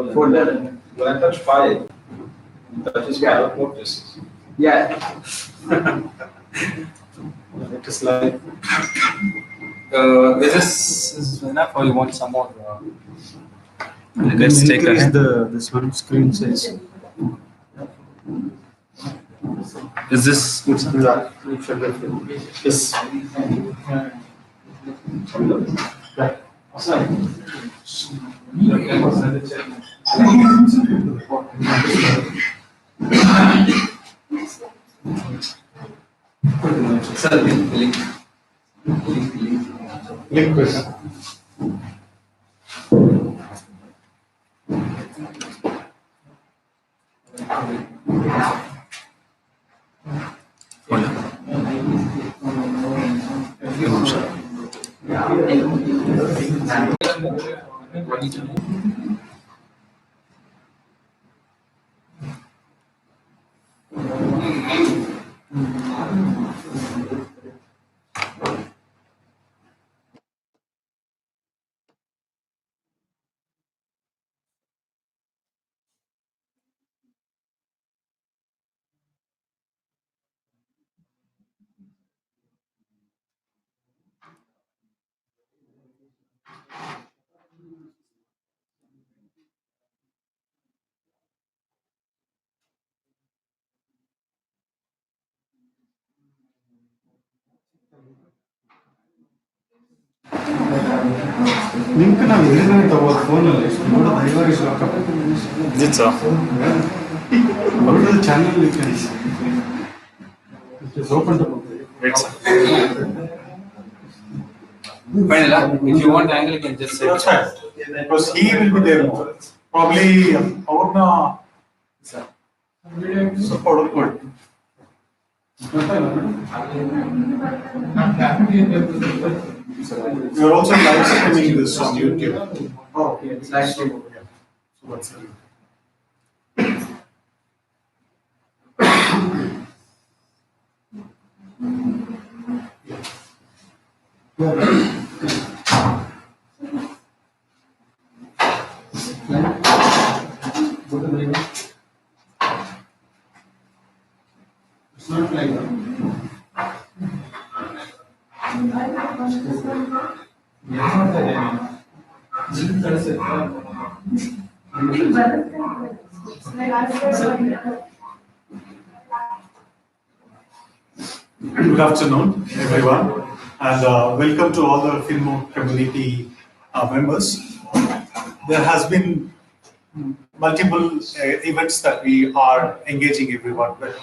folder. When I touch file, it touches file notices. Yeah. It is like. This is enough, or you want some more? Let's take increase this one screen size. Is this good? Yeah, it should be full. Yes. Liquid. Link now eliminate our phone list. Go to Fiverr is locked up. Is it so? Go to the channel you can see. It is open to public. Wait, sir. Fine, if you want angle, you can just say. That's right. Because he will be there. Probably Aurna support good. You are also live streaming this on YouTube. Oh, okay. It's live stream. Yeah. So what's it? It's not like that. Good afternoon, everyone, and welcome to all the Filmo community members. There has been multiple events that we are engaging everyone with,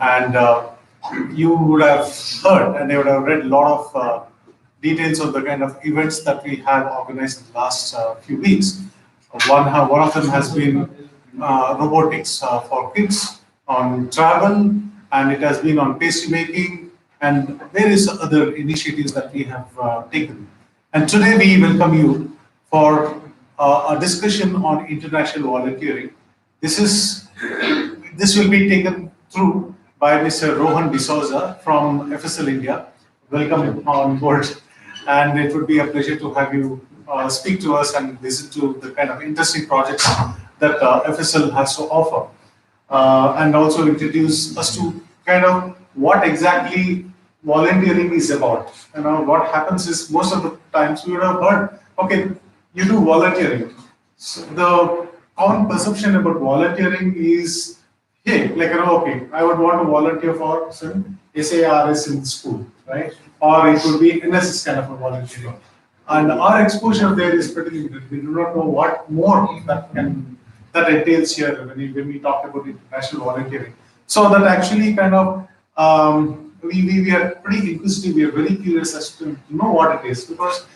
and you would have heard and you would have read a lot of details of the kind of events that we have organized in the last few weeks. One of them has been robotics for kids, on travel, and it has been on pastry making and various other initiatives that we have taken. And today we welcome you for a discussion on international volunteering. This will be taken through by Mr. Rohan D'Souza from FSL India. Welcome on board, and it would be a pleasure to have you speak to us and listen to the kind of interesting projects that FSL has to offer, and also introduce us to kind of what exactly volunteering is about. You know, what happens is most of the times we would have heard, okay, you do volunteering. So the common perception about volunteering is, hey, like, okay, I would want to volunteer for some SARS in school, right? Or it could be NSS kind of a volunteering. And our exposure there is pretty limited. We do not know what more that entails here when we talk about international volunteering. So that actually kind of we are pretty inquisitive. We are very curious as to know what it is, because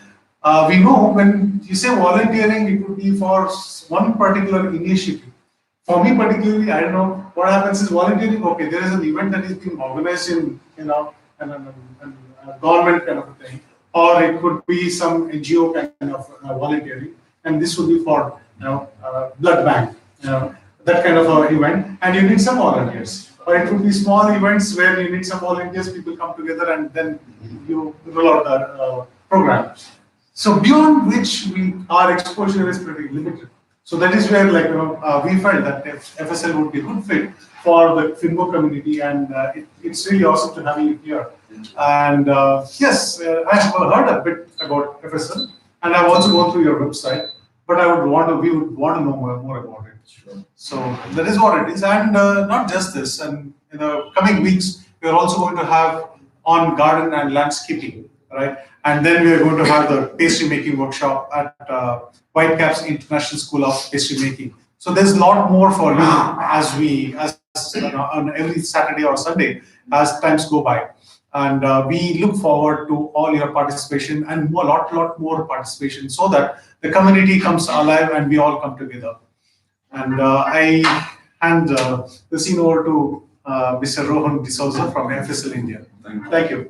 we know when you say volunteering, it would be for one particular initiative. For me particularly, I don't know what happens is volunteering. Okay, there is an event that is being organized in a government kind of a thing, or it could be some NGO kind of volunteering, and this would be for blood bank, that kind of event, and you need some volunteers. Or it would be small events where you need some volunteers, people come together, and then you roll out the program. So beyond which our exposure is pretty limited. So that is where, like, we felt that FSL would be a good fit for the FinMo community, and it's really awesome to have you here. And yes, I have heard a bit about FSL, and I've also gone through your website, but we would want to know more about it. Sure. So that is what it is, and not just this. And in the coming weeks, we are also going to have on garden and landscaping, right? And then we are going to have the pastry making workshop at Whitecaps International School of Pastry Making. So there's a lot more for you as on every Saturday or Sunday as times go by. And we look forward to all your participation and a lot more participation so that the community comes alive and we all come together. And I hand the scene over to Mr. Rohan D'Souza from FSL India. Thank you.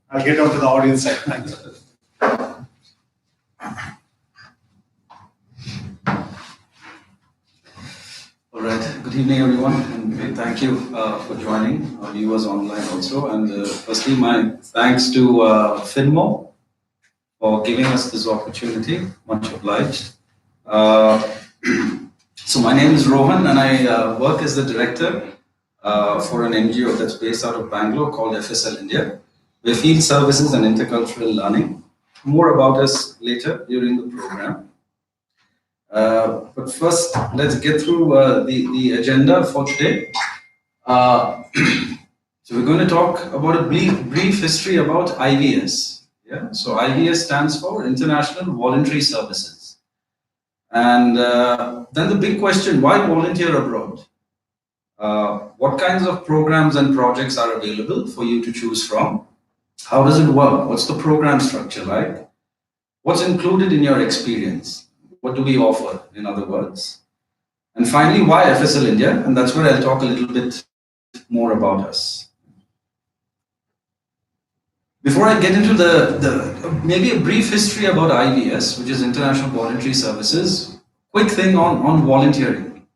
I'll get on to the audience side. Thanks. All right. Good evening, everyone, and thank you for joining our viewers online also. And firstly, my thanks to FinMo for giving us this opportunity. Much obliged. So my name is Rohan, and I work as the director for an NGO that's based out of Bangalore called FSL India. We field services and intercultural learning. More about us later during the program. But first, let's get through the agenda for today. So we're going to talk about a brief history about IVS. Yeah. So IVS stands for International Voluntary Services. And then the big question: why volunteer abroad? What kinds of programs and projects are available for you to choose from? How does it work? What's the program structure like? What's included in your experience? What do we offer, in other words? And finally, why FSL India? And that's where I'll talk a little bit more about us. Before I get into maybe a brief history about IVS, which is International Voluntary Services, quick thing on volunteering.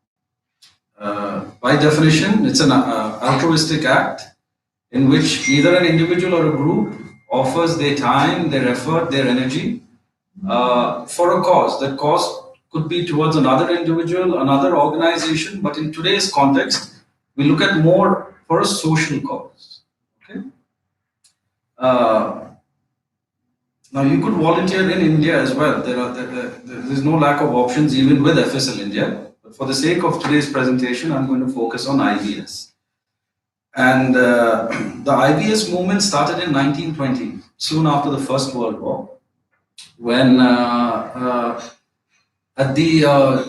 By definition, it's an altruistic act in which either an individual or a group offers their time, their effort, their energy for a cause. That cause could be towards another individual, another organization, but in today's context, we look at more for a social cause. Okay. Now you could volunteer in India as well. There's no lack of options even with FSL India. But for the sake of today's presentation, I'm going to focus on IVS. And the IVS movement started in 1920, soon after the First World War, when at the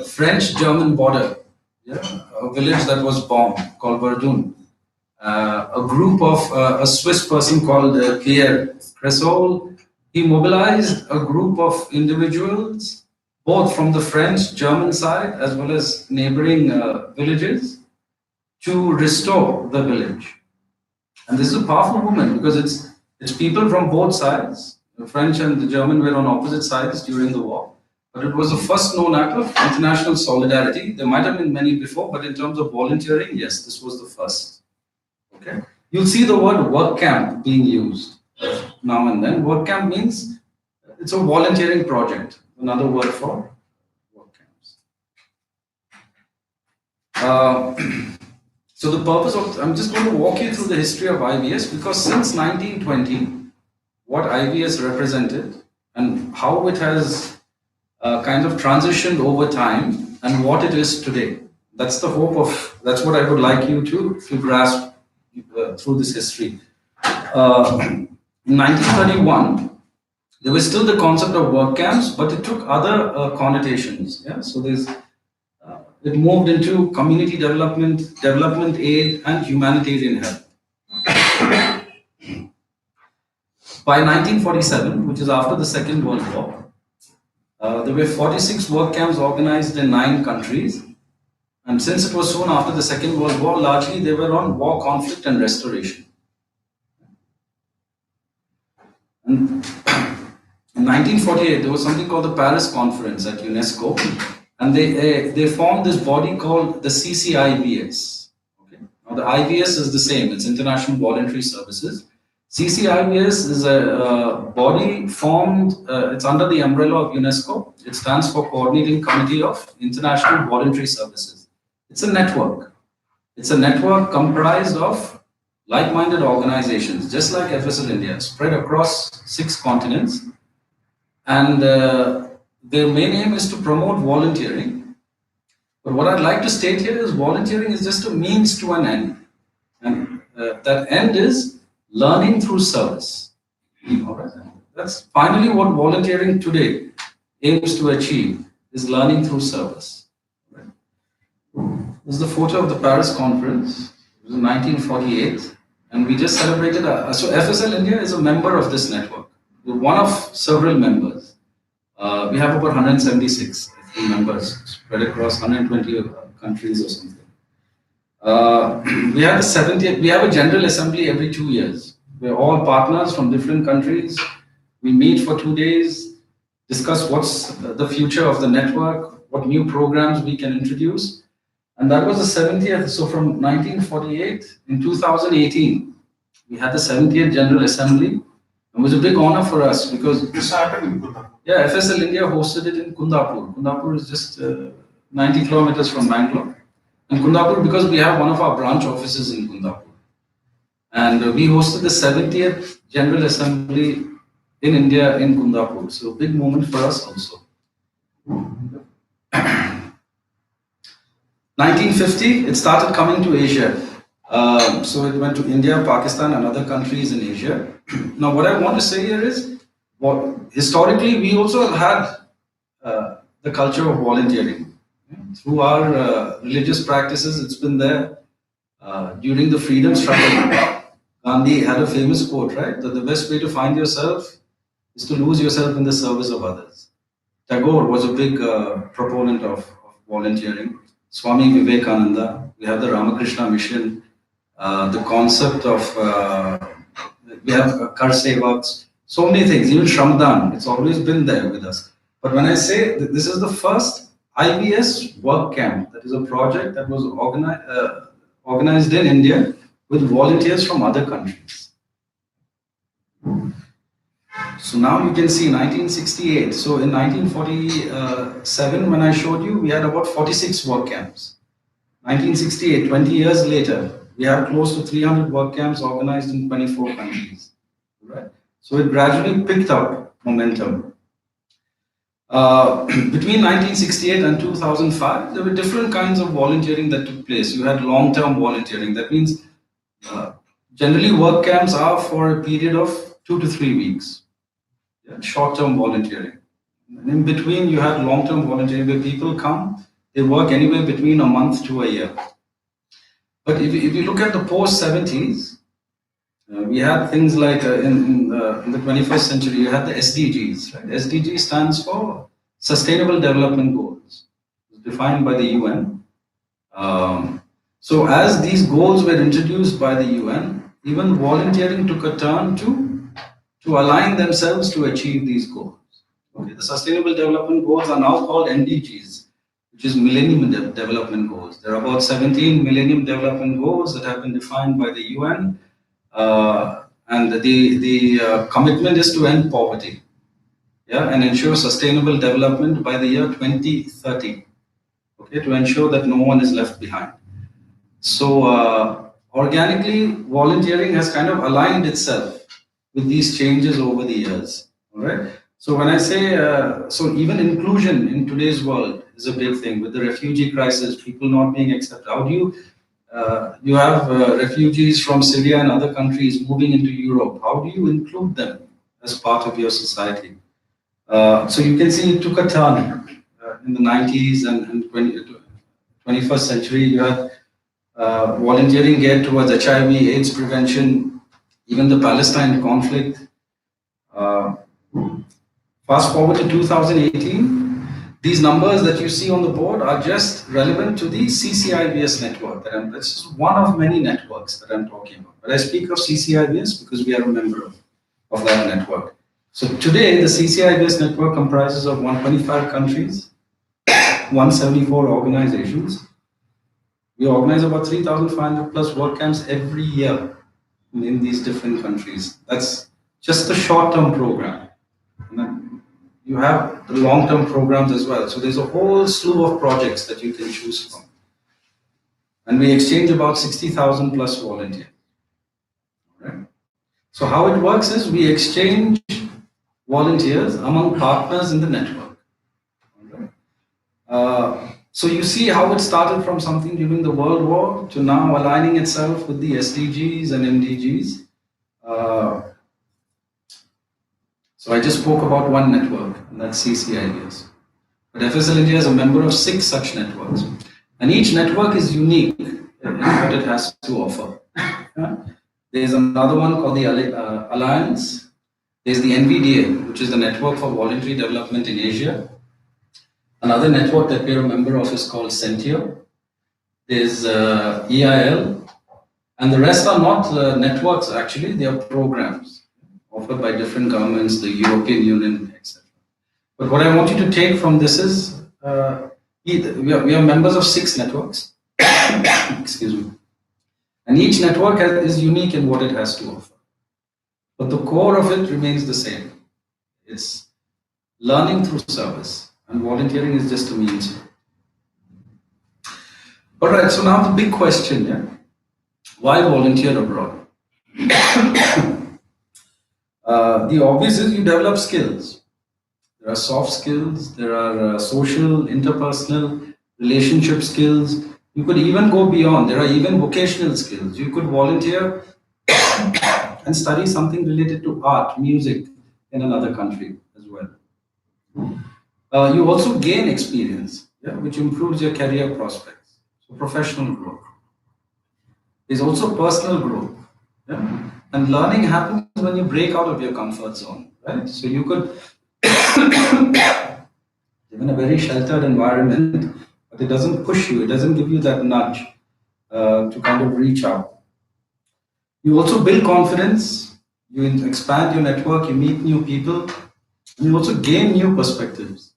French-German border, a village that was bombed called Verdun, a group of a Swiss person called Pierre Cressol, he mobilized a group of individuals, both from the French-German side as well as neighboring villages, to restore the village. And this is a powerful movement because it's people from both sides. The French and the German were on opposite sides during the war. But it was the first known act of international solidarity. There might have been many before, but in terms of volunteering, yes, this was the first. Okay. You'll see the word work camp being used now and then. Work camp means it's a volunteering project, another word for work camps. So the purpose of, I'm just going to walk you through the history of IVS, because since 1920, what IVS represented and how it has kind of transitioned over time and what it is today. That's the hope of, that's what I would like you to grasp through this history. In 1931, there was still the concept of work camps, but it took other connotations. Yeah, so it moved into community development aid, and humanitarian help. By 1947, which is after the Second World War, there were 46 work camps organized in 9 countries. And since it was soon after the Second World War, largely they were on war, conflict, and restoration. And in 1948, there was something called the Paris Conference at UNESCO, and they formed this body called the CCIVS. Okay. Now the IVS is the same; it's International Voluntary Services. CCIBS is a body formed, it's under the umbrella of UNESCO. It stands for Coordinating Committee of International Voluntary Services. It's a network. It's a network comprised of like-minded organizations, just like FSL India, spread across 6 continents. And their main aim is to promote volunteering. But what I'd like to state here is volunteering is just a means to an end. And that end is learning through service. All right? That's finally what volunteering today aims to achieve, is learning through service. Right? This is the photo of the Paris conference. It was in 1948, and we just celebrated. So FSL India is a member of this network. We're one of several members. We have about 176 members spread across 120 countries or something. We have the 70th. We have a general assembly every 2 years. We're all partners from different countries. We meet for 2 days, discuss what's the future of the network, what new programs we can introduce. And that was the 70th. So from 1948, in 2018, we had the 70th General Assembly. It was a big honor for us because This happened in Kundapur. Yeah, FSL India hosted it in Kundapur. Kundapur is just 90 kilometers from Bangalore. And Kundapur, because we have one of our branch offices in Kundapur. And we hosted the 70th General Assembly in India in Kundapur. So a big moment for us also. 1950, it started coming to Asia. So it went to India, Pakistan, and other countries in Asia. Now, what I want to say here is, historically, we also had the culture of volunteering. Through our religious practices, it's been there. During the freedom struggle, Gandhi had a famous quote, right? That the best way to find yourself is to lose yourself in the service of others. Tagore was a big proponent of volunteering. Swami Vivekananda, we have the Ramakrishna Mission, the concept of, we have Kar Sevaks, so many things, even Shramdan, it's always been there with us. But when I say that this is the first IBS work camp, that is a project that was organized in India with volunteers from other countries. So now you can see 1968. So in 1947, when I showed you, we had about 46 work camps. 1968, 20 years later, we have close to 300 work camps organized in 24 countries. Right? So it gradually picked up momentum. Between 1968 and 2005, there were different kinds of volunteering that took place. You had long-term volunteering. That means generally work camps are for a period of 2 to 3 weeks. Yeah, short-term volunteering. And in between, you had long-term volunteering where people come, they work anywhere between a month to a year. But if you look at the post-70s, we had things like in the 21st century, you had the SDGs. Right? SDG stands for Sustainable Development Goals, defined by the UN. So as these goals were introduced by the UN, even volunteering took a turn to align themselves to achieve these goals. Okay, the Sustainable Development Goals are now called MDGs, which is Millennium Development Goals. There are about 17 Millennium Development Goals that have been defined by the UN. And the commitment is to end poverty, yeah, and ensure sustainable development by the year 2030, okay, to ensure that no one is left behind. So organically, volunteering has kind of aligned itself with these changes over the years, all right? So when I say, so even inclusion in today's world is a big thing with the refugee crisis, people not being accepted. How do you have refugees from Syria and other countries moving into Europe. How do you include them as part of your society? So you can see it took a turn in the 90s and 21st century. You had volunteering geared towards HIV, AIDS prevention, even the Palestine conflict. Fast forward to 2018. These numbers that you see on the board are just relevant to the CCIBS network. This is one of many networks that I'm talking about. But I speak of CCIBS because we are a member of that network. So today, the CCIBS network comprises of 125 countries, 174 organizations. We organize about 3,500 plus work camps every year. in these different countries. That's just the short-term program. And then you have the long-term programs as well. So there's a whole slew of projects that you can choose from. And we exchange about 60,000 plus volunteers. Right? So how it works is we exchange volunteers among partners in the network. So you see how it started from something during the World War to now aligning itself with the SDGs and MDGs. So I just spoke about one network, and that's CC Ideas. But FSL India is a member of 6 such networks. And each network is unique in what it has to offer. There's another one called the Alliance. There's the NVDA, which is the Network for Voluntary Development in Asia. Another network that we're a member of is called Sentio. There's EIL. And the rest are not networks, actually. They are programs offered by different governments, the European Union, etc. But what I want you to take from this is, we are members of 6 networks. Excuse me. And each network is unique in what it has to offer. But the core of it remains the same. It's learning through service. And volunteering is just a means. All right, so now the big question, yeah? Why volunteer abroad? The obvious is you develop skills. There are soft skills, there are social, interpersonal, relationship skills. You could even go beyond. There are even vocational skills. You could volunteer and study something related to art, music in another country as well. You also gain experience, yeah, which improves your career prospects. So professional growth. There's also personal growth. Yeah? And learning happens when you break out of your comfort zone, right? So you could live in a very sheltered environment, but it doesn't push you, it doesn't give you that nudge to kind of reach out. You also build confidence, you expand your network, you meet new people, and you also gain new perspectives.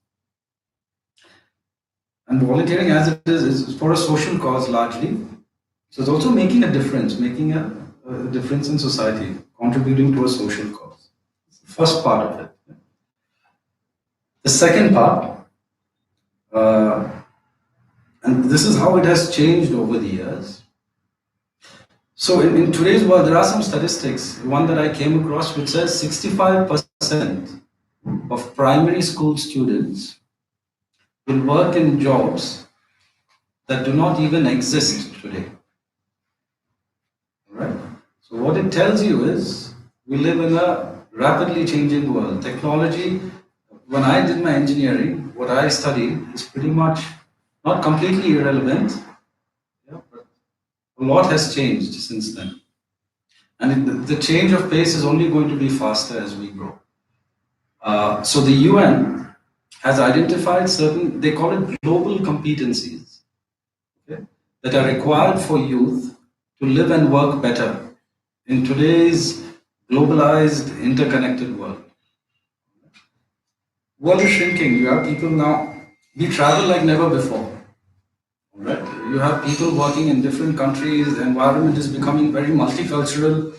And volunteering, as it is for a social cause largely. So it's also making a difference, making a difference in society, contributing to a social cause. It's the first part of it. The second part, and this is how it has changed over the years. So in today's world, there are some statistics. One that I came across which says 65% of primary school students will work in jobs that do not even exist today. Right? So what it tells you is we live in a rapidly changing world. Technology, when I did my engineering, what I studied is pretty much not completely irrelevant, yeah, but a lot has changed since then. And the change of pace is only going to be faster as we grow. So the UN has identified certain, they call it global competencies, okay, that are required for youth to live and work better in today's globalized, interconnected world. World is shrinking. You have people now, we travel like never before. Right? You have people working in different countries, the environment is becoming very multicultural,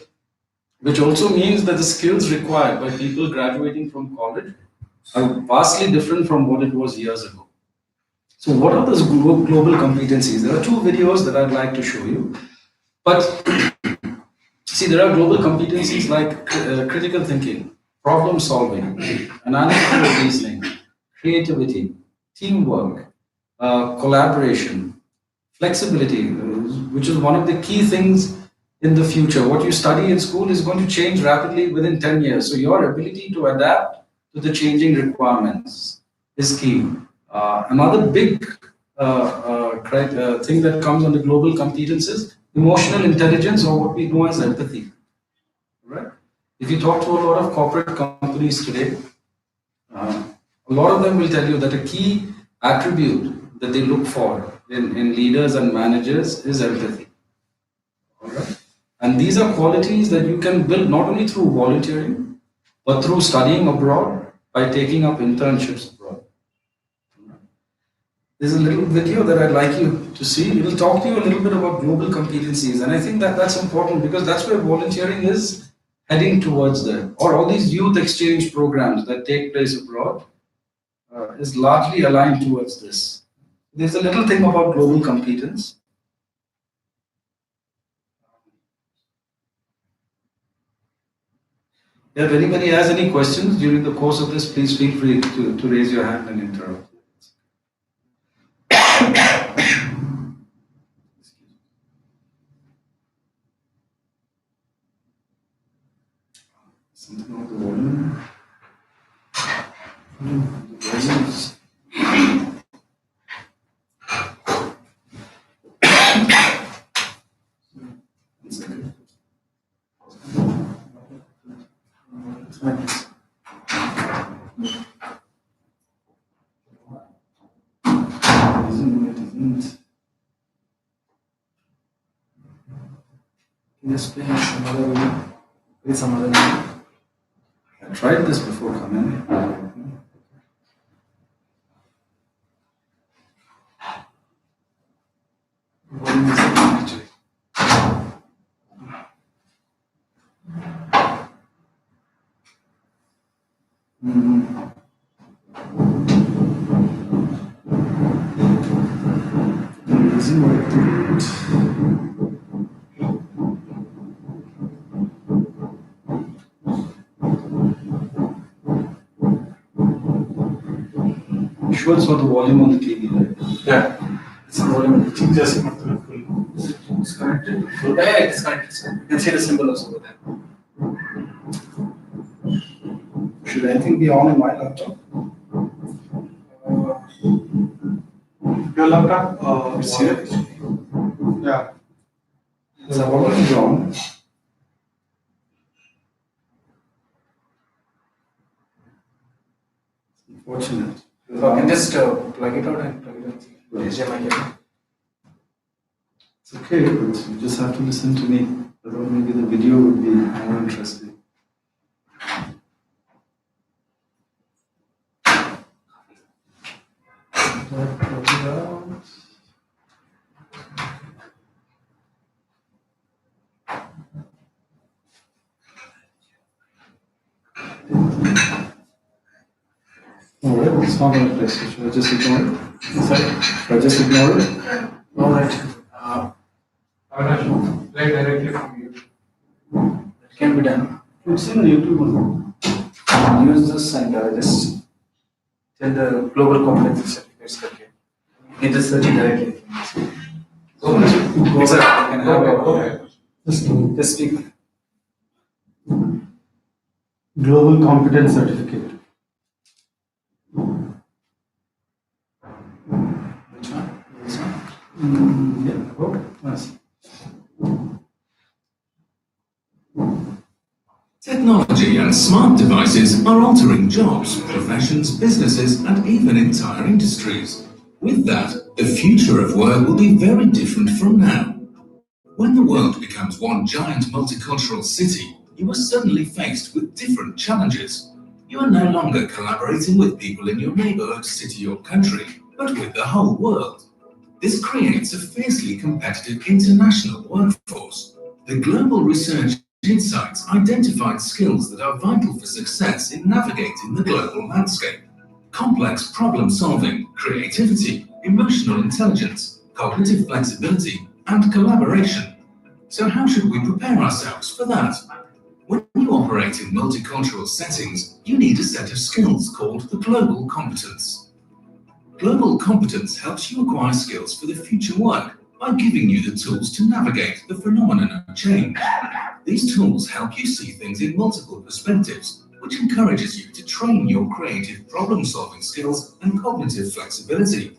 which also means that the skills required by people graduating from college are vastly different from what it was years ago. So what are those global competencies? There are 2 videos that I'd like to show you. But see, there are global competencies like critical thinking, problem solving, analytical reasoning, creativity, teamwork, collaboration, flexibility, which is one of the key things in the future. What you study in school is going to change rapidly within 10 years. So your ability to adapt to the changing requirements is key. Another big thing that comes under global competences, emotional intelligence, or what we know as empathy. Right? If you talk to a lot of corporate companies today, a lot of them will tell you that a key attribute that they look for in leaders and managers is empathy. All right? And these are qualities that you can build not only through volunteering, but through studying abroad, by taking up internships abroad. There's a little video that I'd like you to see. It will talk to you a little bit about global competencies, and I think that that's important because that's where volunteering is heading towards there. Or all these youth exchange programs that take place abroad is largely aligned towards this. There's a little thing about global competence. If anybody has any questions during the course of this, please feel free to raise your hand and interrupt. Something on the volume. The volume is. One second. Yes, please. I tried this before coming. What is it actually? Doesn't work too good. Sure, it's not the volume on the TV, right? Yeah. It's not volume. Just It's connected. Yeah, it's connected. You can see the symbol also over there. Should anything be on in my laptop? Your laptop? See it? Yeah. It's already on. Unfortunate. You can just plug it out and plug it in. HDMI. It's okay, but you just have to listen to me. I thought maybe the video would be more interesting. Alright, it's not going to play, so should I just ignore it? Sorry? Should I just ignore it? Alright. Play directly from you. It can be done. It's in YouTube only. Use this and just tell the global competency certificates. You just search it directly. Go ahead. Go ahead. Just speak. Global Competence Certificate. Which one? This one? Yeah, okay. Nice. Technology and smart devices are altering jobs, professions, businesses, and even entire industries. With that, the future of work will be very different from now. When the world becomes one giant multicultural city, you are suddenly faced with different challenges. You are no longer collaborating with people in your neighborhood, city, or country, but with the whole world. This creates a fiercely competitive international workforce. The Global Research Insights identified skills that are vital for success in navigating the global landscape. Complex problem solving, creativity, emotional intelligence, cognitive flexibility, and collaboration. So how should we prepare ourselves for that? When you operate in multicultural settings, you need a set of skills called the global competence. Global competence helps you acquire skills for the future work by giving you the tools to navigate the phenomenon of change. These tools help you see things in multiple perspectives, which encourages you to train your creative problem-solving skills and cognitive flexibility.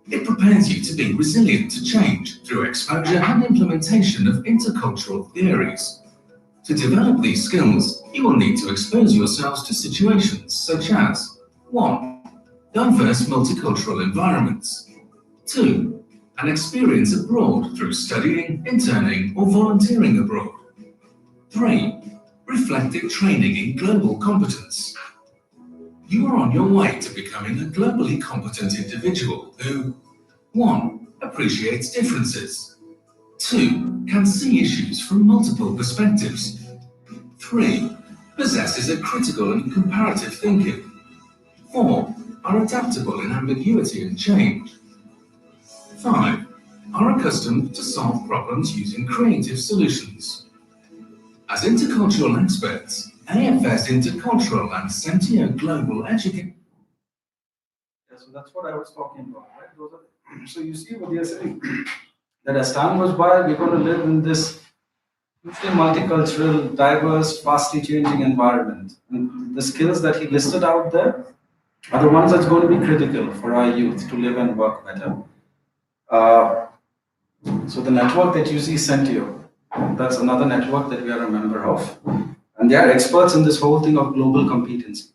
It prepares you to be resilient to change through exposure and implementation of intercultural theories. To develop these skills, you will need to expose yourselves to situations such as 1. Diverse multicultural environments. 2. An experience abroad through studying, interning, or volunteering abroad. 3. Reflective training in global competence. You are on your way to becoming a globally competent individual who, 1. Appreciates differences. 2. Can see issues from multiple perspectives. 3. Possesses a critical and comparative thinking. 4. Are adaptable in ambiguity and change. 5. Are accustomed to solve problems using creative solutions. As intercultural experts, AFS Intercultural and Sentio Global Education. Yeah, so that's what I was talking about, right? So you see what they are saying, that as time goes by, we're going to live in this hugely multicultural, diverse, fastly changing environment. And the skills that he listed out there are the ones that's going to be critical for our youth to live and work better. So the network that you see, Sentio, that's another network that we are a member of. And they are experts in this whole thing of global competency.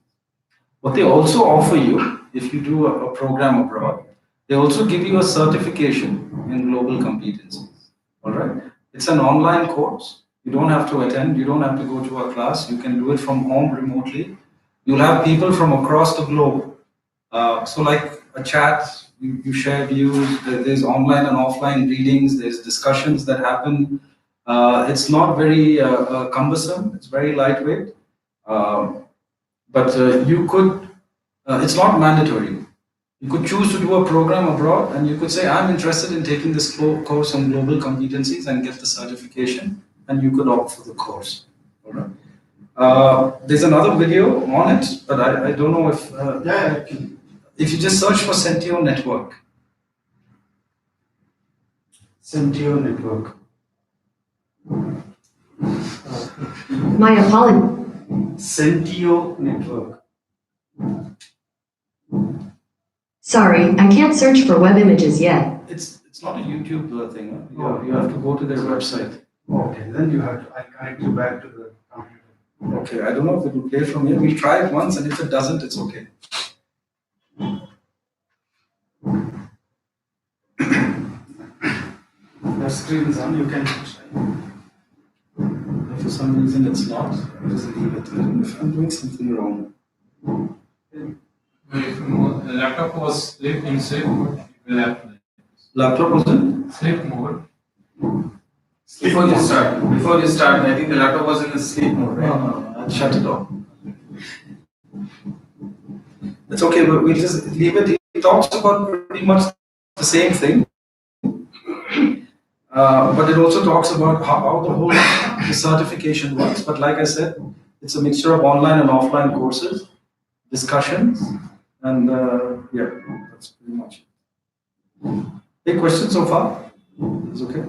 What they also offer you, if you do a program abroad, they also give you a certification in global competencies. All right? It's an online course. You don't have to attend. You don't have to go to a class. You can do it from home remotely. You'll have people from across the globe. So like a chat, you share views. There's online and offline readings. There's discussions that happen. It's not very cumbersome. It's very lightweight. But you could, it's not mandatory. You could choose to do a program abroad and you could say, I'm interested in taking this course on global competencies and get the certification, and you could opt for the course. All right. There's another video on it, but I don't know if, if you just search for Sentio Network. Sentio Network. My apologies. Sentio Network. Sorry, I can't search for web images yet. It's not a YouTube thing. Huh? You have to go to their website. Okay, then you have to, I connect you back to the computer. Okay, I don't know if it will play from here. We'll try it once, and if it doesn't, it's okay. The screen is on, you can try. If for some reason it's not, just leave it. If I'm doing something wrong. If the laptop was sleep in sleep mode, you will have to. Laptop was in? Sleep mode. Before you start, I think the laptop was in a sleep mode, right? No, I'll shut it off. It's okay, but we'll just leave it. It talks about pretty much the same thing. But it also talks about how the whole certification works. But like I said, it's a mixture of online and offline courses, discussions, and yeah, that's pretty much it. Any questions so far? It's okay?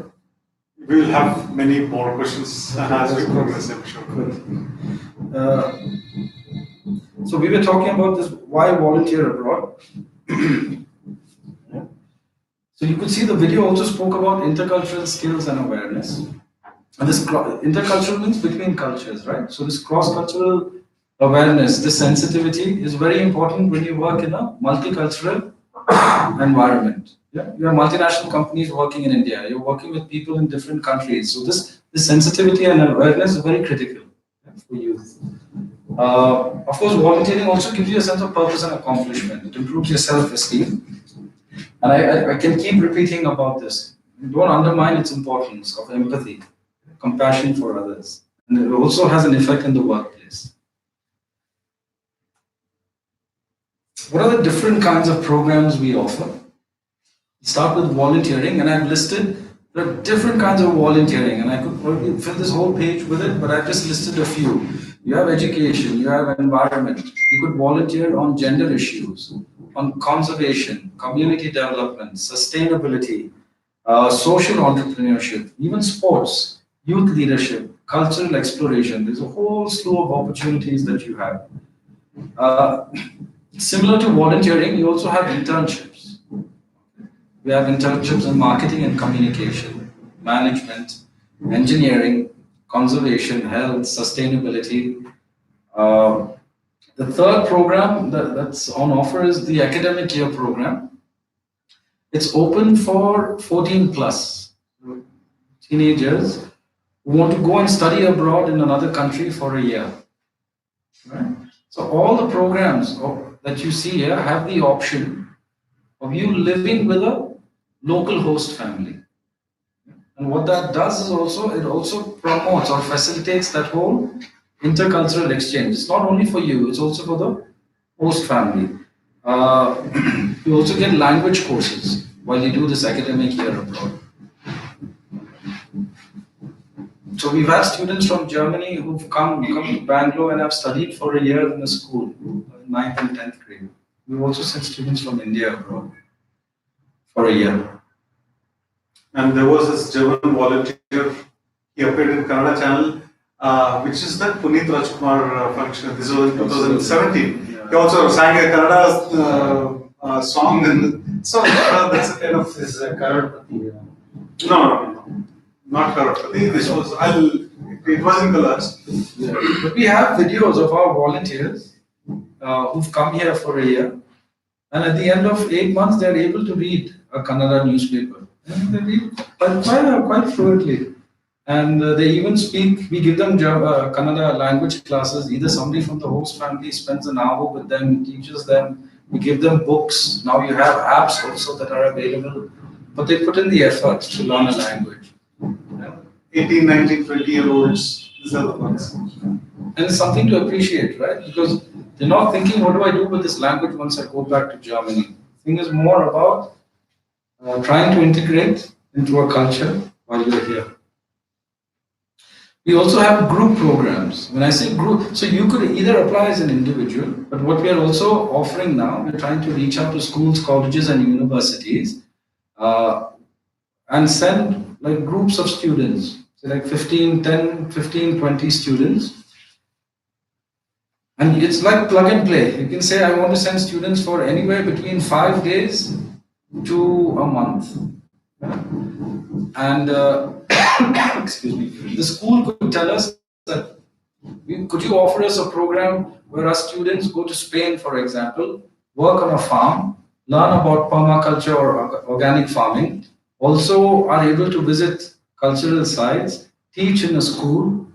We will have many more questions as we progress, I'm sure. Good. So we were talking about this, why volunteer abroad? So you could see the video also spoke about intercultural skills and awareness. And this intercultural means between cultures, right? So this cross-cultural awareness, this sensitivity is very important when you work in a multicultural environment. Yeah? You have multinational companies working in India. You're working with people in different countries. So this sensitivity and awareness is very critical for youth. Of course, volunteering also gives you a sense of purpose and accomplishment. It improves your self-esteem. And I can keep repeating about this. Don't undermine its importance of empathy, compassion for others. And it also has an effect in the workplace. What are the different kinds of programs we offer? Start with volunteering, and I've listed there are different kinds of volunteering, and I could probably fill this whole page with it, but I've just listed a few. You have education, you have environment. You could volunteer on gender issues, on conservation, community development, sustainability, social entrepreneurship, even sports, youth leadership, cultural exploration. There's a whole slew of opportunities that you have. Similar to volunteering, you also have internships. We have internships in marketing and communication, management, engineering, conservation, health, sustainability. The third program that's on offer is the academic year program. It's open for 14 plus teenagers who want to go and study abroad in another country for a year. Right? So all the programs that you see here have the option of you living with a local host family. And what that does is it also promotes or facilitates that whole intercultural exchange. It's not only for you, it's also for the host family. You also get language courses while you do this academic year abroad. So we've had students from Germany who've come to Bangalore and have studied for a year in a school, 9th and 10th grade. We've also sent students from India abroad for a year. And there was this German volunteer, he appeared in Kannada channel, which is the Puneet Rajkumar function. This was in 2017. Yeah. He also sang a Kannada song, and so that's a kind of. This is Karolpati. No, not Karolpati. This was, it was in Colors. Yeah. But we have videos of our volunteers who've come here for a year, and at the end of 8 months, they're able to read a Kannada newspaper. And they read quite fluently. And they even speak, we give them Kannada language classes. Either somebody from the host family spends an hour with them, teaches them, we give them books. Now you have apps also that are available. But they put in the effort to learn a language. 18, 19, 20-year-olds, these are the ones. And it's something to appreciate, right? Because they're not thinking, what do I do with this language once I go back to Germany? The thing is more about trying to integrate into a culture while you're here. We also have group programs. When I say group, so you could either apply as an individual, but what we are also offering now, we're trying to reach out to schools, colleges, and universities and send like groups of students, so like 15, 20 students. And it's like plug and play. You can say, I want to send students for anywhere between 5 days to a month. And excuse me, the school could tell us that, could you offer us a program where our students go to Spain, for example, work on a farm, learn about permaculture or organic farming, also are able to visit cultural sites, teach in a school.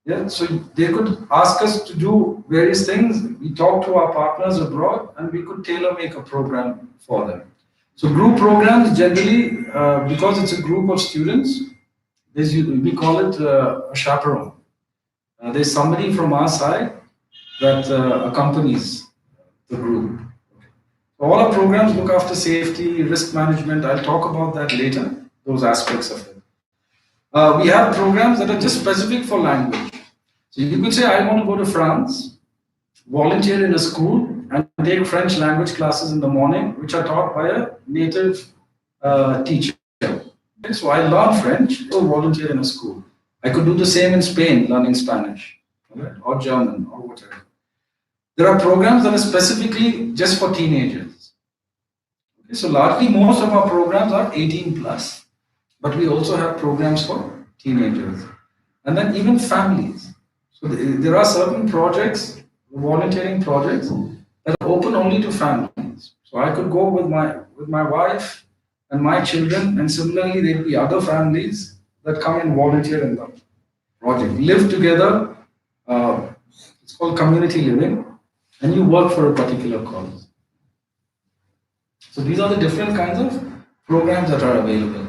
Yeah, so they could ask us to do various things. We talk to our partners abroad and we could tailor make a program for them. So group programs generally, because it's a group of students, we call it a chaperone. There's somebody from our side that accompanies the group. All our programs look after safety, risk management. I'll talk about that later, those aspects of it. We have programs that are just specific for language. So you could say, I want to go to France, volunteer in a school, and take French language classes in the morning, which are taught by a native teacher. Okay, so I learn French, or volunteer in a school. I could do the same in Spain, learning Spanish, okay, or German, or whatever. There are programs that are specifically just for teenagers. Okay, so largely most of our programs are 18 plus, but we also have programs for teenagers. And then even families. So there are certain projects, volunteering projects, that are open only to families. So I could go with my wife and my children, and similarly there'll be other families that come and volunteer in the project. Live together, it's called community living, and you work for a particular cause. So these are the different kinds of programs that are available.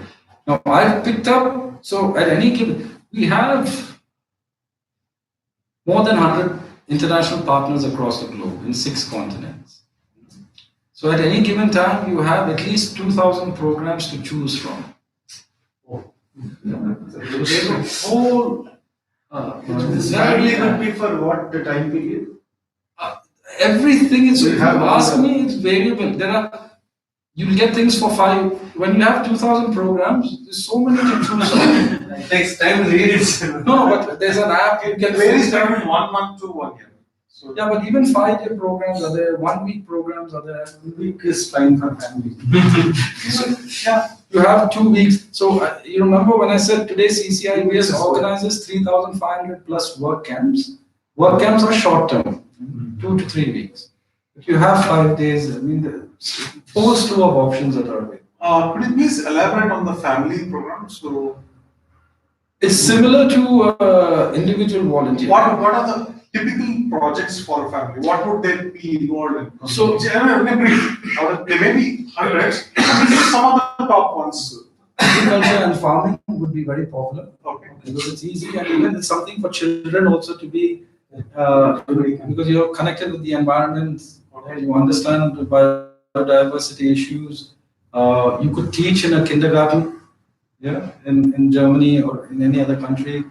Now I've picked up, so at any given, we have more than 100 international partners across the globe in 6 continents. So at any given time, you have at least 2,000 programs to choose from. So there's a whole. This family would be for what the time period? Everything is. So you have ask me, it's variable. You'll get things for 5. When you have 2,000 programs, there's so many to choose from. It takes time to read it. No, but there's an app you can. Varies between 1 month to 1 year. So Yeah, but even 5-day programs are there, 1-week programs are there. 1 week is fine for family. Yeah, you have 2 weeks. So you remember when I said today CCIBS organizes 3,500 plus work camps. Work camps are short term, 2 to 3 weeks. If you have 5 days, I mean, the whole slew of options that are available. could you please elaborate on the family program? So It's similar to individual volunteer. what are the typical projects for a family? What would they be involved in? So- there may be hundreds. This is some of top ones. Agriculture and farming would be very popular Okay. because it's easy and even it's something for children also to be because you're connected with the environment, you understand the biodiversity issues. You could teach in a kindergarten, in Germany or in any other country.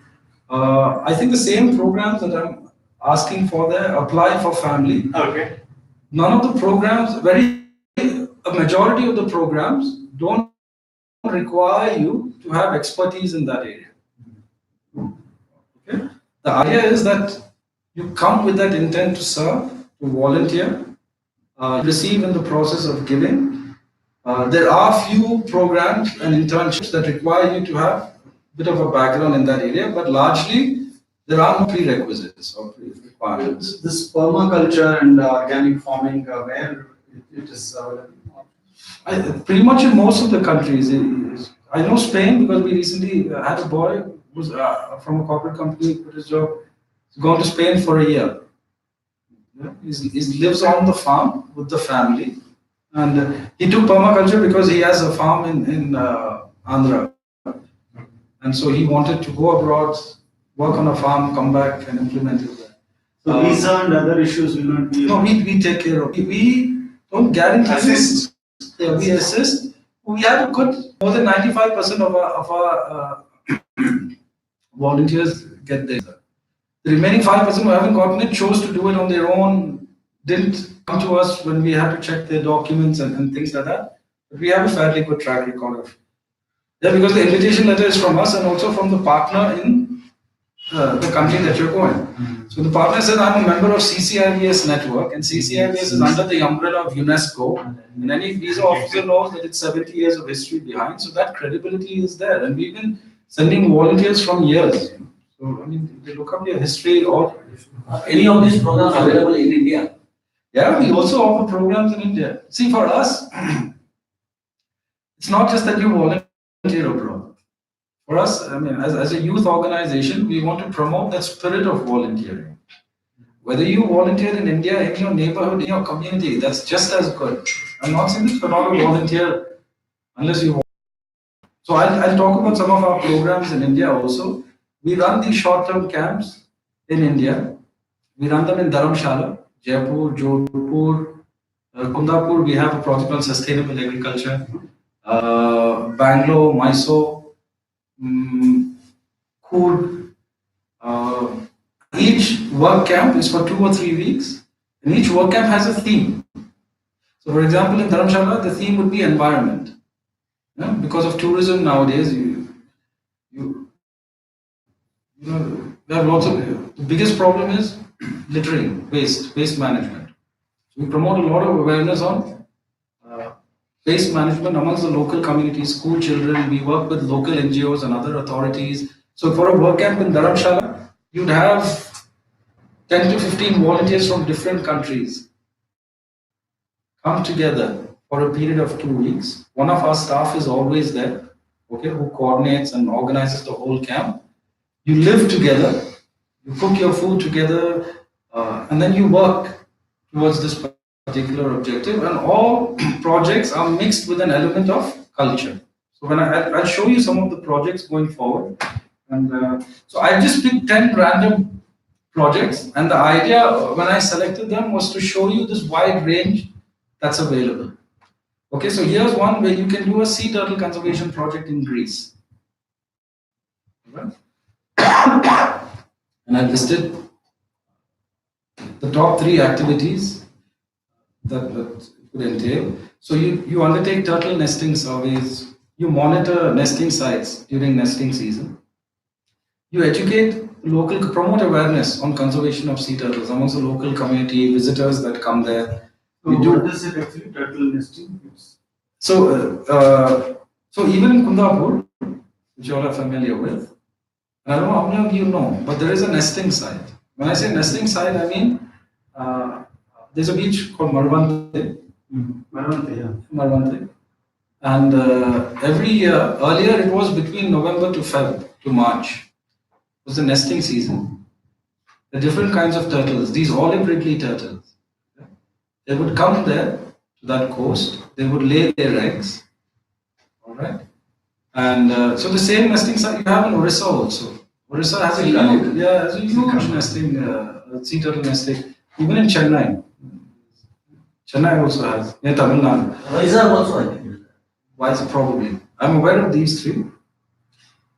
I think the same programs that I'm asking for there apply for family. Okay. None of the programs, a majority of the programs don't require you to have expertise in that area. Okay? The idea is that you come with that intent to serve, to volunteer, receive in the process of giving. There are few programs and internships that require you to have a bit of a background in that area, but largely there are no prerequisites or requirements. This permaculture and organic farming, where it is Pretty much in most of the countries. I know Spain because we recently had a boy who's from a corporate company, quit his job, he's gone to Spain for a year. He lives on the farm with the family, and he took permaculture because he has a farm in Andhra, and so he wanted to go abroad, work on a farm, come back and implement it there. So visa and other issues will not be. No, we take care of. We don't guarantee. Assist. Yeah, we assist. We have a good more than 95% of our volunteers get there. The remaining 5% who haven't gotten it chose to do it on their own, didn't come to us when we had to check their documents and things like that. But we have a fairly good track record of. Yeah, because the invitation letter is from us and also from the partner in the country that you're going. So the partner said, I'm a member of CCIVS network, and CCIVS is under the umbrella of UNESCO. And any visa officer knows that it's 70 years of history behind, so that credibility is there. And we've been sending volunteers from years. So, I mean, they look up their history or any of these programs available in India? Yeah, we also offer programs in India. See, for us, it's not just that you volunteer abroad. For us, I mean, as a youth organization, we want to promote that spirit of volunteering. Whether you volunteer in India, in your neighborhood, in your community, that's just as good. I'm not saying that you're not a volunteer unless you volunteer. So I'll talk about some of our programs in India also. We run these short-term camps in India. We run them in Dharamshala, Jaipur, Jodhpur, Kundapur. We have a project on sustainable agriculture. Bangalore, Mysore. Cool. Each work camp is for 2 or 3 weeks, and each work camp has a theme. So, for example, in Dharamshala, the theme would be environment. Because of tourism nowadays, you have lots of. The biggest problem is littering, waste management. So we promote a lot of awareness on waste management amongst the local community, school children. We work with local NGOs and other authorities. So for a work camp in Dharamshala, you'd have 10 to 15 volunteers from different countries come together for a period of 2 weeks. One of our staff is always there, who coordinates and organizes the whole camp. You live together, you cook your food together, and then you work towards this particular objective, and all projects are mixed with an element of culture. So when I'll show you some of the projects going forward, and so I just picked 10 random projects, and the idea when I selected them was to show you this wide range that's available. Okay, so here's one where you can do a sea turtle conservation project in Greece. Right? And I listed the top 3 activities that would entail. So you undertake turtle nesting surveys, you monitor nesting sites during nesting season, you educate local, promote awareness on conservation of sea turtles amongst the local community, visitors that come there. So what is it actually, turtle nesting? So even in Kundapur, which you all are familiar with, I don't know how many of you know, but there is a nesting site. When I say nesting site, I mean there's a beach called Marvante. Marvante. And every year, earlier it was between November to March, was the nesting season. The different kinds of turtles, these olive ridley turtles, they would come there to that coast, they would lay their eggs, All right. And so the same nesting site you have in Orissa also. Orissa has a huge nesting, sea turtle nesting. Even in Chennai. Chennai also has. Near Tamil Nadu. Vizag also, I think. Why is it probably? I'm aware of these three.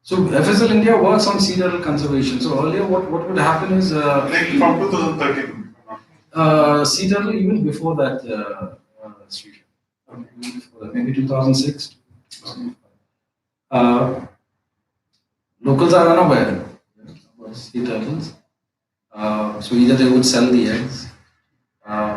So FSL India works on sea turtle conservation. So earlier what would happen is Like from 2013. sea turtle even before that, maybe 2006. Locals are unaware about sea turtles. So either they would sell the eggs,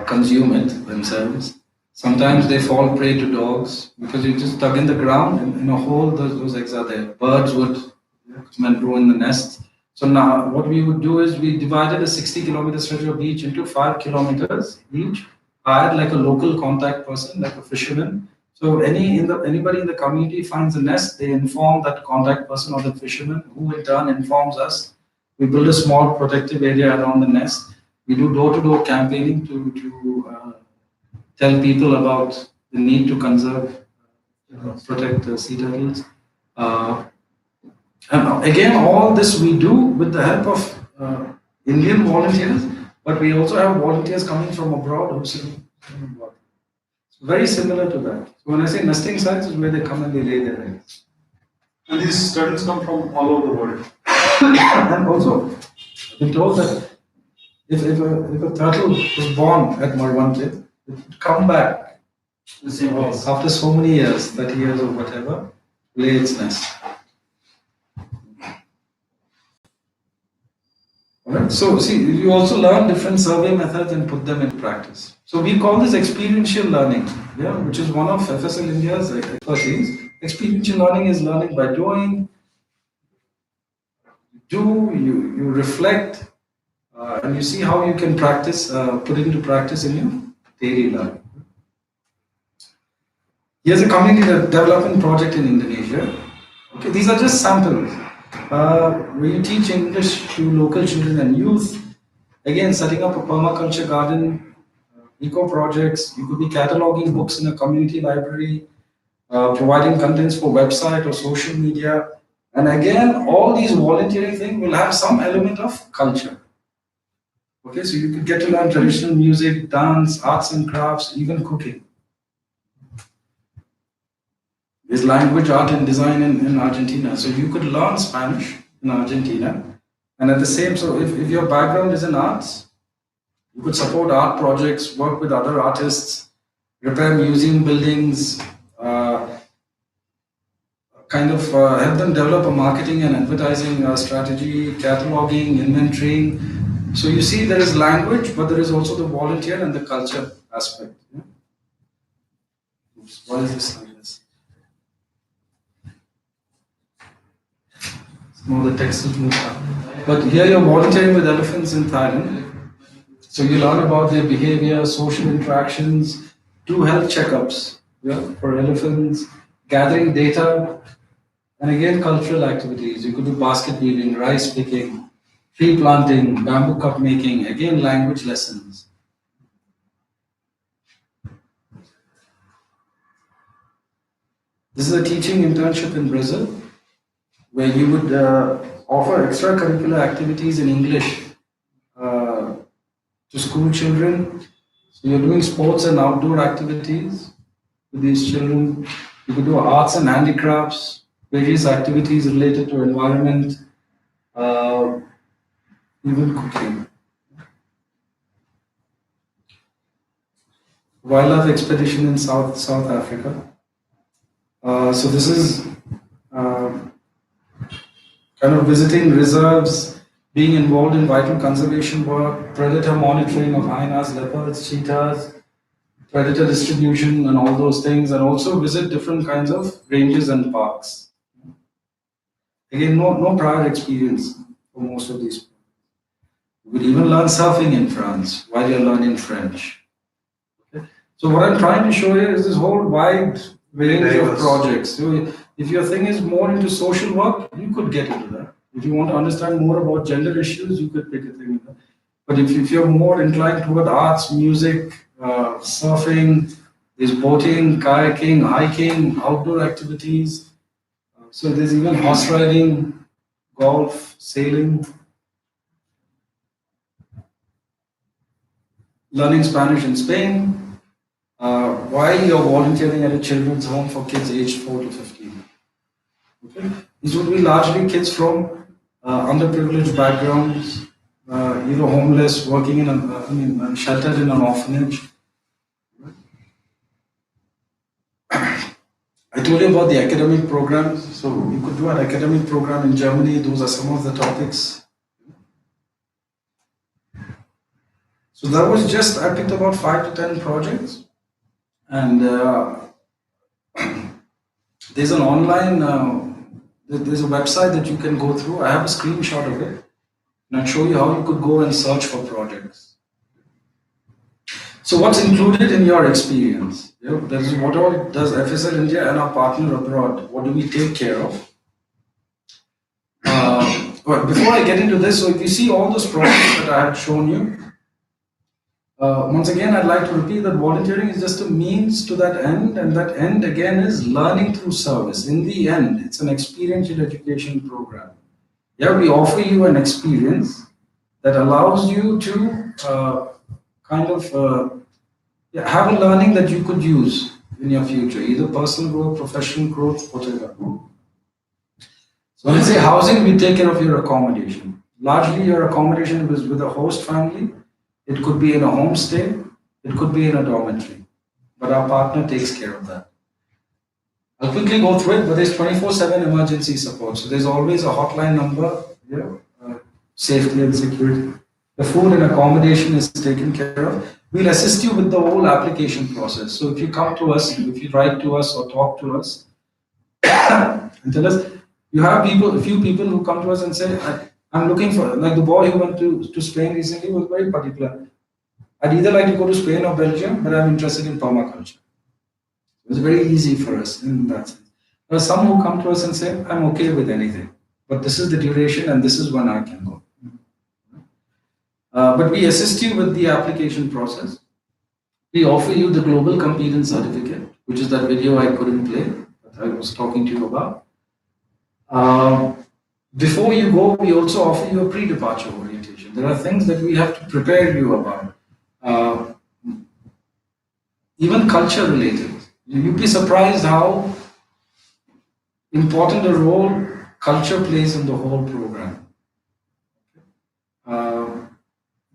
consume it themselves. Sometimes they fall prey to dogs because you just dug in the ground in a hole, those eggs are there. Birds would come and grow in the nest. So now what we would do is we divided a 60-kilometer stretch of beach into 5 kilometers each, hired like a local contact person, like a fisherman. So anybody in the community finds a nest, they inform that contact person or the fisherman, who in turn informs us. We build a small protective area around the nest. We do door-to-door campaigning to tell people about the need to conserve, protect sea turtles. And again, all this we do with the help of Indian volunteers, but we also have volunteers coming from abroad who sit abroad. It's very similar to that. So when I say nesting sites, is where they come and they lay their eggs. And these turtles come from all over the world. And also, I've been told that if a turtle was born at Marwante, it would come back The same place. after so many years, 30 years or whatever, lay its nest. Alright, so see, you also learn different survey methods and put them in practice. So we call this experiential learning, which is one of FSL India's expertise. Experiential learning is learning by doing. You reflect, and you see how you can practice, put it into practice in your daily life. Here's a community development project in Indonesia. Okay, these are just samples. Where you teach English to local children and youth. Again, setting up a permaculture garden, eco projects. You could be cataloging books in a community library, providing contents for website or social media. And again, all these volunteering things will have some element of culture. Okay, so you could get to learn traditional music, dance, arts and crafts, even cooking. There's language, art and design in Argentina. So you could learn Spanish in Argentina. And at the same, so if your background is in arts, you could support art projects, work with other artists, repair museum buildings, help them develop a marketing and advertising strategy, cataloging, inventorying. So you see there is language, but there is also the volunteer and the culture aspect. Yeah? Oops, why is this like this? More the text is moved up. But here you're volunteering with elephants in Thailand. So you learn about their behavior, social interactions, do health checkups for elephants, gathering data, and again cultural activities. You could do basket weaving, rice picking, tree planting, bamboo cup making, again language lessons. This is a teaching internship in Brazil, where you would offer extracurricular activities in English to school children. So you're doing sports and outdoor activities with these children. You could do arts and handicrafts, various activities related to environment, even cooking. Wildlife expedition in South Africa. So this is kind of visiting reserves, being involved in vital conservation work, predator monitoring of hyenas, leopards, cheetahs, predator distribution and all those things, and also visit different kinds of ranges and parks. Again, no prior experience for most of these. You could even learn surfing in France while you're learning French. Okay? So what I'm trying to show here is this whole wide range of projects. So if your thing is more into social work, you could get into that. If you want to understand more about gender issues, you could pick a thing. But if you're more inclined toward arts, music, surfing, There's boating, kayaking, hiking, outdoor activities. So there's even horse riding, golf, sailing, learning Spanish in Spain, while you're volunteering at a children's home for kids aged 4 to 15. Okay? These would be largely kids from underprivileged backgrounds, either homeless, working in sheltered in an orphanage. I told you about the academic programs. So you could do an academic program in Germany. Those are some of the topics. So that was just, I picked about 5 to 10 projects. And there's an online, there's a website that you can go through. I have a screenshot of it. And I'll show you how you could go and search for projects. So what's included in your experience? That is what all does FSL India and our partner abroad, what do we take care of? But before I get into this, so if you see all those projects that I had shown you, once again, I'd like to repeat that volunteering is just a means to that end, and that end again is learning through service. In the end, it's an experiential education program. Yeah, we offer you an experience that allows you to have a learning that you could use in your future, either personal growth, professional growth, whatever. So when I say housing, we take care of your accommodation. Largely your accommodation is with a host family. It could be in a homestay, it could be in a dormitory, but our partner takes care of that. I'll quickly go through it, but there's 24/7 emergency support. So there's always a hotline number, safety and security. The food and accommodation is taken care of. We'll assist you with the whole application process. So if you come to us, if you write to us or talk to us and tell us, you have a few people who come to us and say, I'm looking for, like the boy who went to Spain recently was very particular. I'd either like to go to Spain or Belgium, but I'm interested in permaculture. It's very easy for us in that sense. There are some who come to us and say, I'm okay with anything, but this is the duration and this is when I can go. But we assist you with the application process. We offer you the Global Competence Certificate, which is that video I couldn't play, that I was talking to you about. Before you go, we also offer you a pre-departure orientation. There are things that we have to prepare you about, even culture related. You'd be surprised how important a role culture plays in the whole program.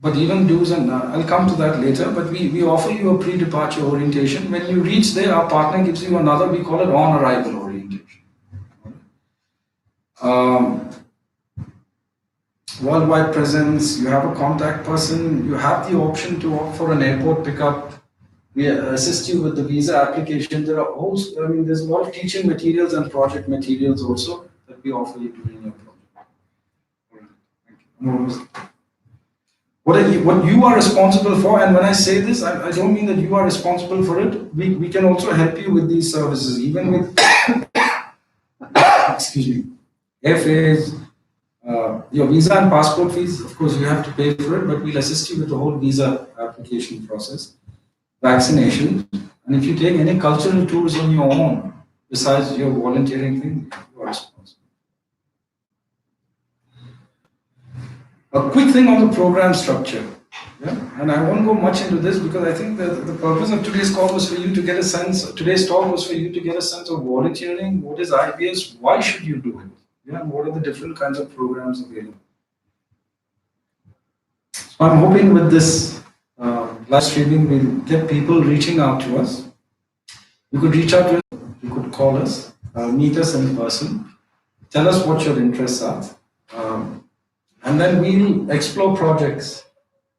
But even do's and I'll come to that later, but we offer you a pre-departure orientation. When you reach there, our partner gives you another, we call it on-arrival orientation. Worldwide presence, you have a contact person, you have the option to opt for an airport pickup. We assist you with the visa application. There's a lot of teaching materials and project materials also that we offer you during your project. Thank you. What you are responsible for, and when I say this, I don't mean that you are responsible for it. We can also help you with these services, even with excuse me, airfares, your visa and passport fees. Of course, you have to pay for it, but we'll assist you with the whole visa application process, vaccination, and if you take any cultural tours on your own, besides your volunteering thing, you are responsible. A quick thing on the program structure, and I won't go much into this because I think that the purpose of today's call was for you to get a sense, today's talk was for you to get a sense of volunteering, what is IBS, why should you do it, and what are the different kinds of programs available. So I'm hoping with this live streaming, we'll get people reaching out to us. You could reach out to us, you could call us, meet us in person, tell us what your interests are. And then we'll explore projects,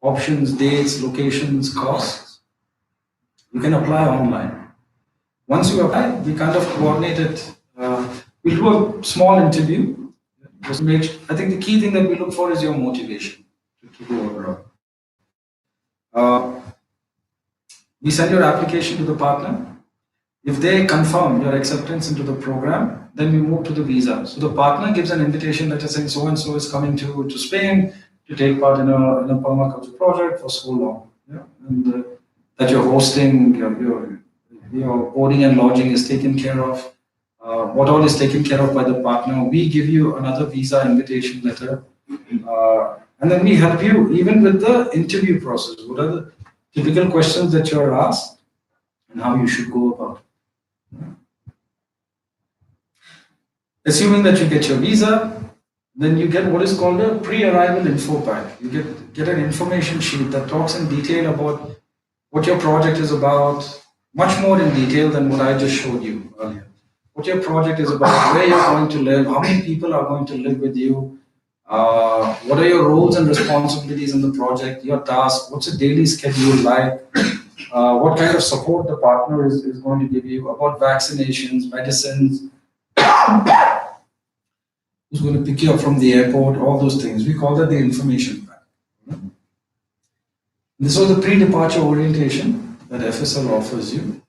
options, dates, locations, costs. You can apply online. Once you apply, we kind of coordinate it. We'll do a small interview. I think the key thing that we look for is your motivation to go abroad. We send your application to the partner. If they confirm your acceptance into the program, then we move to the visa. So the partner gives an invitation letter saying so-and-so is coming to Spain to take part in a permaculture project for so long. And that you're hosting, your boarding and lodging is taken care of, what all is taken care of by the partner. We give you another visa invitation letter, and then we help you even with the interview process. What are the typical questions that you're asked and how you should go about it. Assuming that you get your visa, then you get what is called a pre-arrival info pack. You get an information sheet that talks in detail about what your project is about, much more in detail than what I just showed you earlier. What your project is about, where you're going to live, how many people are going to live with you, what are your roles and responsibilities in the project, your task, what's the daily schedule like, what kind of support the partner is going to give you, about vaccinations, medicines, who's going to pick you up from the airport, all those things. We call that the information pack. This was the pre-departure orientation that FSL offers you.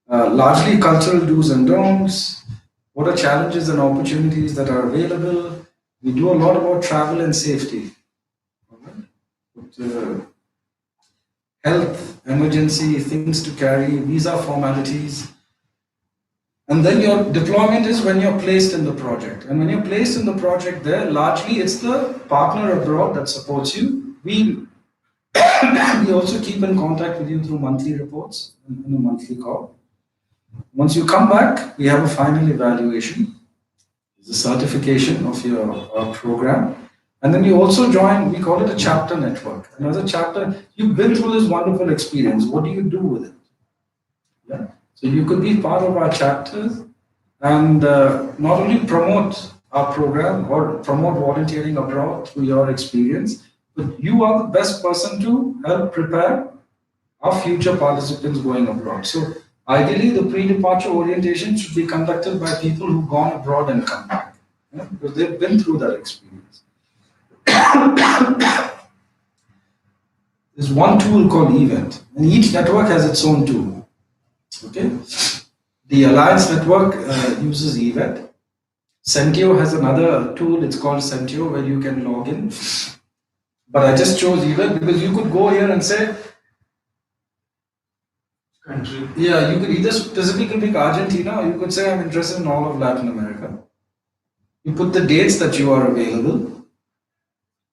Largely cultural do's and don'ts. What are challenges and opportunities that are available? We do a lot about travel and safety. Health, emergency, things to carry, visa formalities. And then your deployment is when you're placed in the project. And when you're placed in the project there, largely it's the partner abroad that supports you. We also keep in contact with you through monthly reports and a monthly call. Once you come back, we have a final evaluation. It's a certification of your program. And then you also join, we call it a chapter network. And as a chapter, you've been through this wonderful experience. What do you do with it? Yeah. So you could be part of our chapters and not only promote our program or promote volunteering abroad through your experience, but you are the best person to help prepare our future participants going abroad. So ideally, the pre-departure orientation should be conducted by people who've gone abroad and come back, because they've been through that experience. There's one tool called Event, and each network has its own tool. Okay, the Alliance network uses Event. Sentio has another tool. It's called Sentio, where you can log in. But I just chose Event because you could go here and say, Country. yeah, you could either specifically pick Argentina, or you could say I'm interested in all of Latin America. You put the dates that you are available,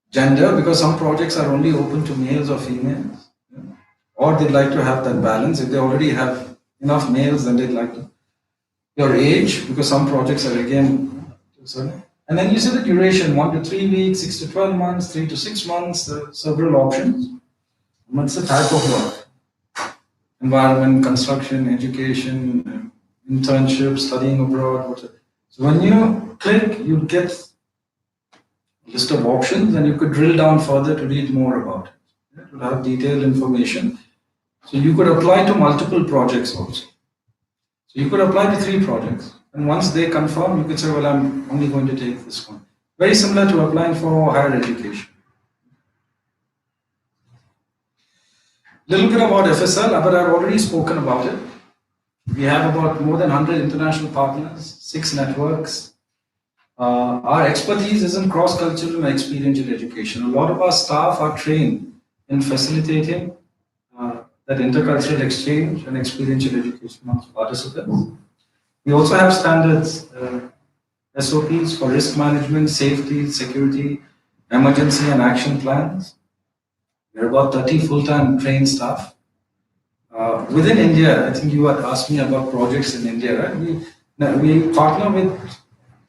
gender, because some projects are only open to males or females, or they'd like to have that balance. If they already have enough males, then they'd like to. Your age, because some projects are again, and then you say the duration, 1 to 3 weeks, 6 to 12 months, 3 to 6 months, several options. What's the type of work? Environment, construction, education, internship, studying abroad, whatever. So when you click, you get a list of options and you could drill down further to read more about it. It will have detailed information. So you could apply to multiple projects also. So you could apply to 3 projects. And once they confirm, you could say, well, I'm only going to take this one. Very similar to applying for higher education. Little bit about FSL, but I've already spoken about it. We have about more than 100 international partners, 6 networks. Our expertise is in cross-cultural and experiential education. A lot of our staff are trained in facilitating that intercultural exchange and experiential education amongst participants. We also have standards, SOPs for risk management, safety, security, emergency and action plans. There are about 30 full-time trained staff. Within India, I think you had asked me about projects in India, right? We partner with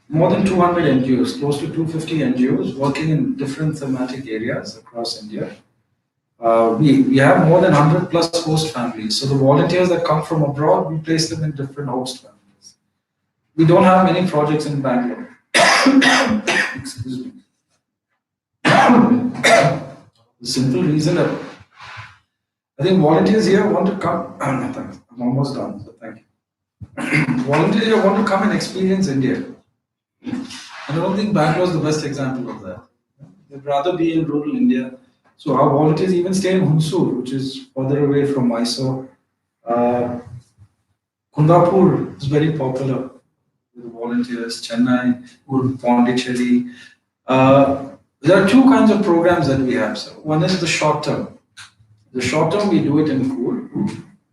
more than 200 NGOs, close to 250 NGOs working in different thematic areas across India. We have more than 100 plus host families. So the volunteers that come from abroad, we place them in different host families. We don't have many projects in Bangalore. Excuse me. The simple reason that I think volunteers here want to come. I'm almost done, so thank you. Volunteers here want to come and experience India. I don't think Bangalore is the best example of that. They'd rather be in rural India. So our volunteers even stay in Hunsur, which is further away from Mysore. Kundapur is very popular with volunteers. Chennai, Pondicherry. There are 2 kinds of programs that we have. So one is the short term. The short term, we do it in Coorg.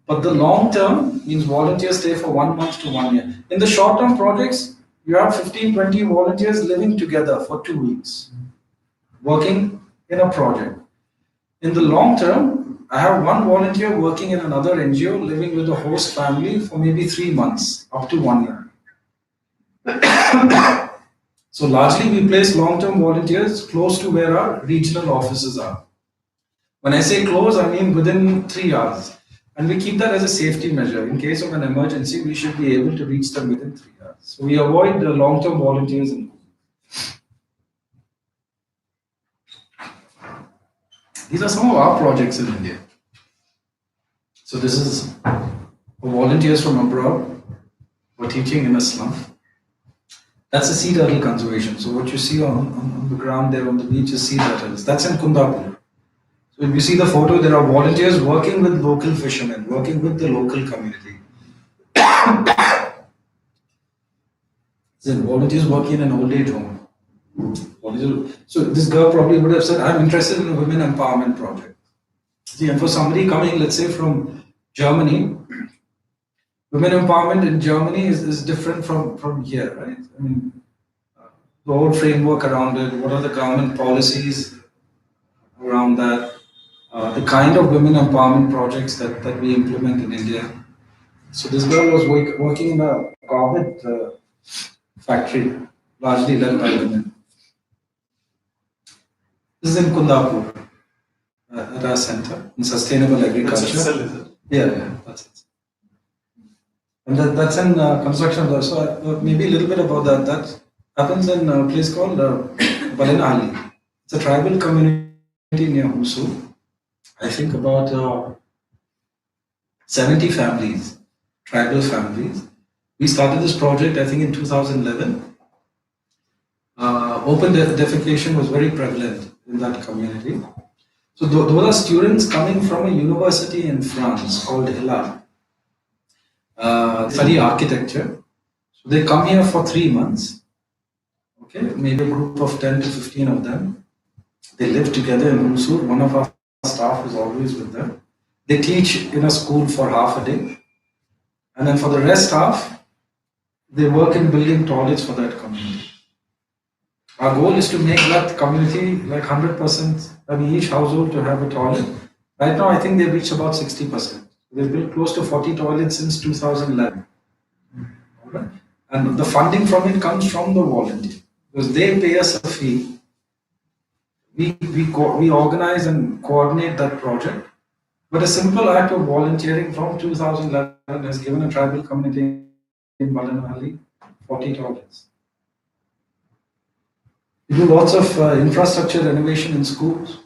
But the long term means volunteers stay for 1 month to 1 year. In the short term projects, you have 15, 20 volunteers living together for 2 weeks, working in a project. In the long term, I have one volunteer working in another NGO, living with a host family for maybe 3 months, up to 1 year. So largely we place long-term volunteers close to where our regional offices are. When I say close, I mean within 3 hours. And we keep that as a safety measure. In case of an emergency, we should be able to reach them within 3 hours. So we avoid the long-term volunteers. These are some of our projects in India. So this is volunteers from abroad who are teaching in a slum. That's a sea turtle conservation. So what you see on the ground there on the beach is sea turtles. That's in Kundapur. So if you see the photo, there are volunteers working with local fishermen, working with the local community. Then volunteers working in an old age home. So this girl probably would have said, I'm interested in a women empowerment project. See, and for somebody coming, let's say from Germany, women empowerment in Germany is different from here, right? I mean, the whole framework around it, what are the government policies around that, the kind of women empowerment projects that we implement in India. So this girl was working in a garment factory, largely led by women. This is in Kundapur, at our center, in sustainable agriculture. Yeah, that's it. And that's in construction though. So maybe a little bit about that. That happens in a place called Balinahali. It's a tribal community near Hosur. I think about 70 families, tribal families. We started this project, I think, in 2011. Open defecation was very prevalent in that community. So those are students coming from a university in France called HELA. Study architecture. So they come here for 3 months. Okay, maybe a group of 10 to 15 of them. They live together in Hosur. One of our staff is always with them. They teach in a school for half a day. And then for the rest half, they work in building toilets for that community. Our goal is to make that community like 100%, I mean each household to have a toilet. Right now I think they've reached about 60%. They've built close to 40 toilets since 2011. Okay? And the funding from it comes from the volunteer. Because they pay us a fee. We organize and coordinate that project. But a simple act of volunteering from 2011 has given a tribal community in Balinahali 40 toilets. We do lots of infrastructure renovation in schools.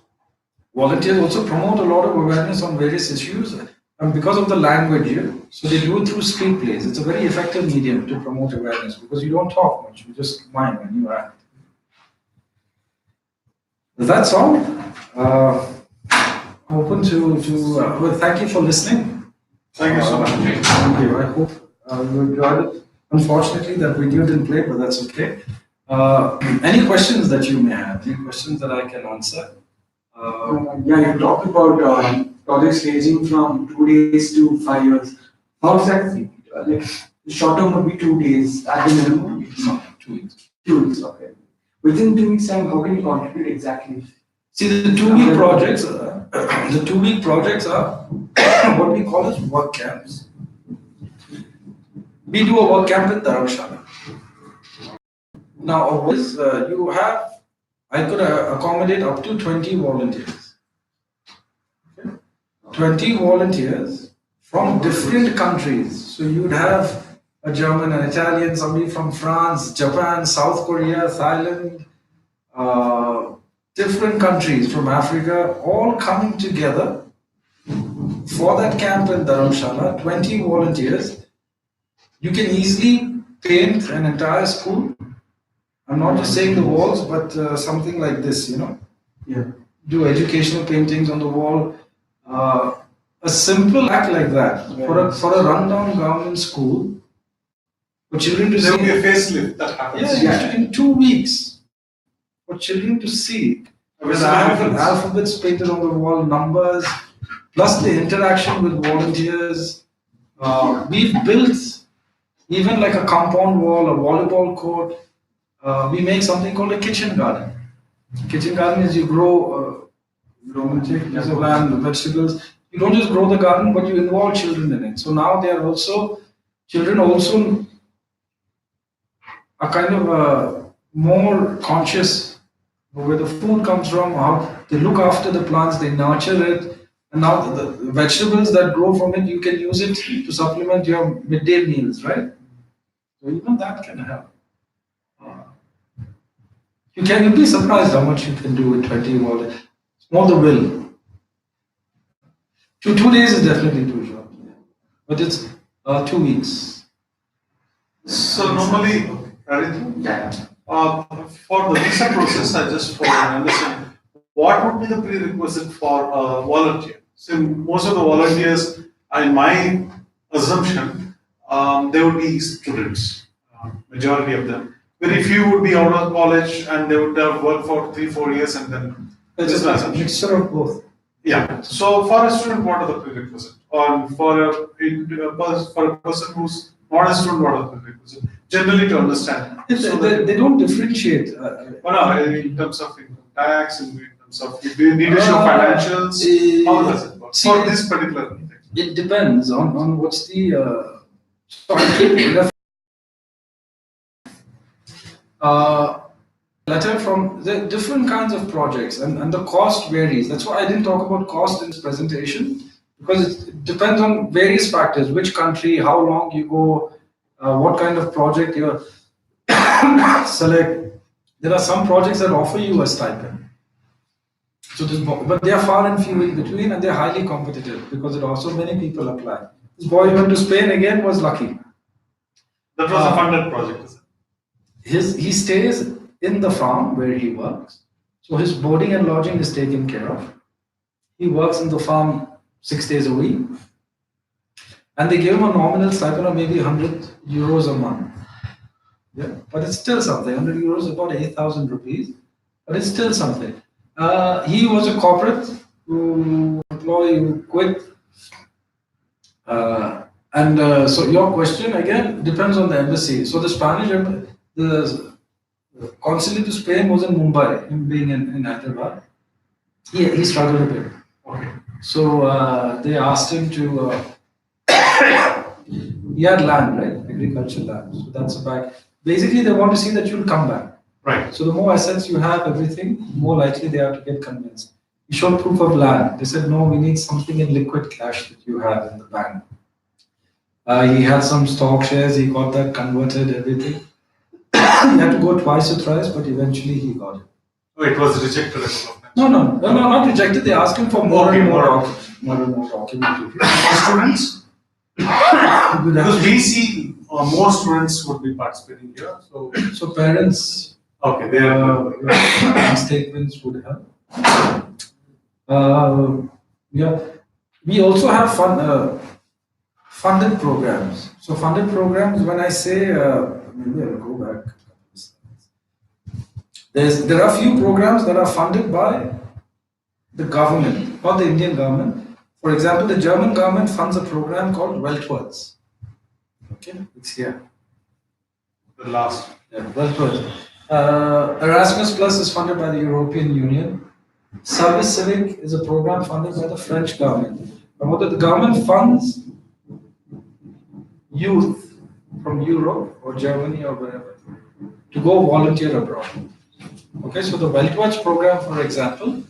Volunteers also promote a lot of awareness on various issues, and because of the language here, so they do it through street plays. It's a very effective medium to promote awareness because you don't talk much, you just mime when you act. That's all. Open to well, thank you for listening. Thank you so much. Thank you. I hope you enjoyed it. Unfortunately, that video didn't play, but that's okay. Any questions that you may have? Any questions that I can answer? Yeah, you talked about projects ranging from 2 days to 5 years. How exactly? Like the short term would be 2 days at the minimum. No, 2 weeks. 2 weeks, okay. Within 2 weeks time, how can you contribute exactly? See, the 2 week projects. The 2 week projects are what we call as work camps. We do a work camp in Dharamshala. Now, always I could accommodate up to 20 volunteers. Okay? 20 volunteers from different countries. So you would have a German, an Italian, somebody from France, Japan, South Korea, Thailand, different countries from Africa, all coming together for that camp in Dharamshala, 20 volunteers. You can easily paint an entire school. I'm not just saying the walls, but something like this, you know. Yeah. Do educational paintings on the wall. A simple act like that for a rundown government school for children to see. There will be a facelift that happens. Yeah, in 2 weeks for children to see. Because I have alphabets painted on the wall, numbers, plus the interaction with volunteers. We've built even like a compound wall, a volleyball court. We make something called a kitchen garden. Kitchen garden is you grow piece of land, vegetables. You don't just grow the garden, but you involve children in it. So now children also are kind of more conscious of where the food comes from, how they look after the plants, they nurture it. And now the vegetables that grow from it, you can use it to supplement your midday meals, right? So even that can help. You'll be surprised how much you can do with 20 volunteers. It's more the will. 2 days is definitely too short, but it's 2 weeks. So normally, for the visa process, I just want to understand what would be the prerequisite for a volunteer. So most of the volunteers, in my assumption, they would be students, majority of them. Very few would be out of college and they would have worked for 3-4 years and then. It's a mixture of both. Yeah. So for a student, what are the prerequisites? Or for a person who's not a student, what are the prerequisites? Generally to understand. They don't differentiate. In terms of income tax, in terms of leadership, financials, how does it work? For this particular thing. It depends on what's the. Letter from the different kinds of projects and the cost varies. That's why I didn't talk about cost in this presentation, because it depends on various factors: which country, how long you go, what kind of project you select. There are some projects that offer you a stipend, but they are far and few in between, and they're highly competitive because it also many people apply. This boy who went to Spain again was lucky. That was a funded project, is it? He stays in the farm where he works, so his boarding and lodging is taken care of. He works in the farm 6 days a week, and they give him a nominal stipend of maybe 100 euros a month. Yeah, but it's still something. 100 euros is about 8,000 rupees, but it's still something. He was a corporate employee who quit. So your question again depends on the embassy. So the consulate to Spain was in Mumbai, him being in Hyderabad. He struggled a bit. Okay. So they asked him to. He had land, right? Agricultural land. So that's a back. Basically, they want to see that you'll come back. Right. So the more assets you have, everything, more likely they are to get convinced. You showed proof of land. They said, no, we need something in liquid cash that you have in the bank. He had some stock shares. He got that converted, everything. He had to go twice or thrice, but eventually he got it. Oh, it was rejected a couple of times. No, not rejected. They asked him for more and more documentation. Students? Because we see more students would be participating here. So parents, Okay, they are. statements would help. Yeah, we also have funded programs. So funded programs, when I say, maybe I'll go back. There are few programs that are funded by the government, not the Indian government. For example, the German government funds a program called Weltwärts. Okay, it's here. The last. Yeah, Weltwärts. Erasmus Plus is funded by the European Union. Service Civic is a program funded by the French government. And what the government funds youth from Europe or Germany or wherever to go volunteer abroad. Okay, so the Weltwärts program, for example,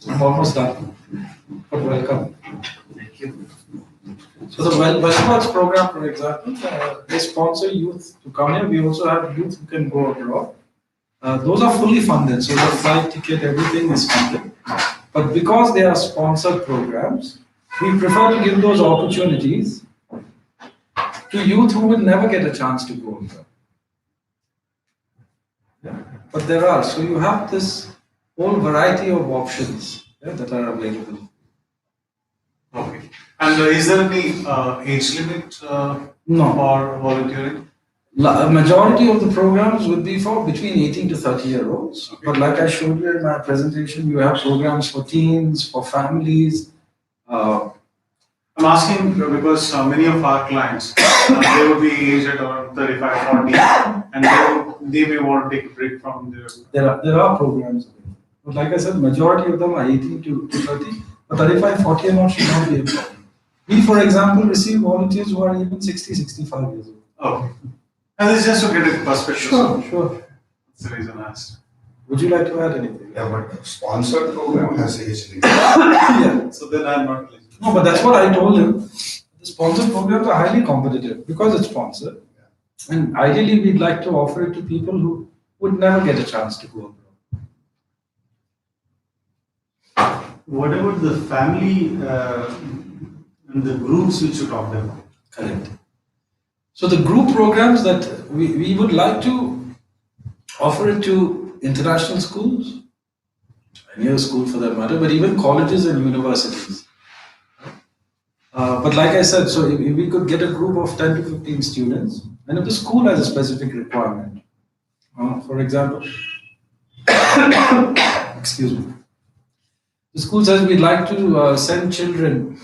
I'm almost done, but welcome. Thank you. So the Weltwärts program, for example, they sponsor youth to come here. We also have youth who can go abroad. Those are fully funded, so the flight ticket, everything is funded. But because they are sponsored programs, we prefer to give those opportunities to youth who will never get a chance to go abroad. Yeah. But there are, so you have this whole variety of options that are available. Okay. And is there any age limit No. for volunteering? A majority of the programs would be for between 18 to 30-year-olds. Okay. But like I showed you in my presentation, you have programs for teens, for families. I'm asking because many of our clients, they will be aged at around 35, 40, and they may want to take a break from their. There are programs available. But like I said, majority of them are 18 to 30, but 35, 40 and on should not be a problem. We, for example, receive volunteers who are even 60, 65 years old. Okay. And it's just to get a perspective. Sure. That's the reason I asked. Would you like to add anything? Yeah, but sponsored program has age limit. Yeah. So then I'm not eligible. No, but that's what I told him. The sponsored programs are highly competitive because it's sponsored. And ideally, we'd like to offer it to people who would never get a chance to go abroad. What about the family and the groups which you talked about? Correct. So the group programs that we would like to offer it to international schools, any other school for that matter, but even colleges and universities. But like I said, so if we could get a group of 10 to 15 students, and if the school has a specific requirement, for example, excuse me, the school says we'd like to send children,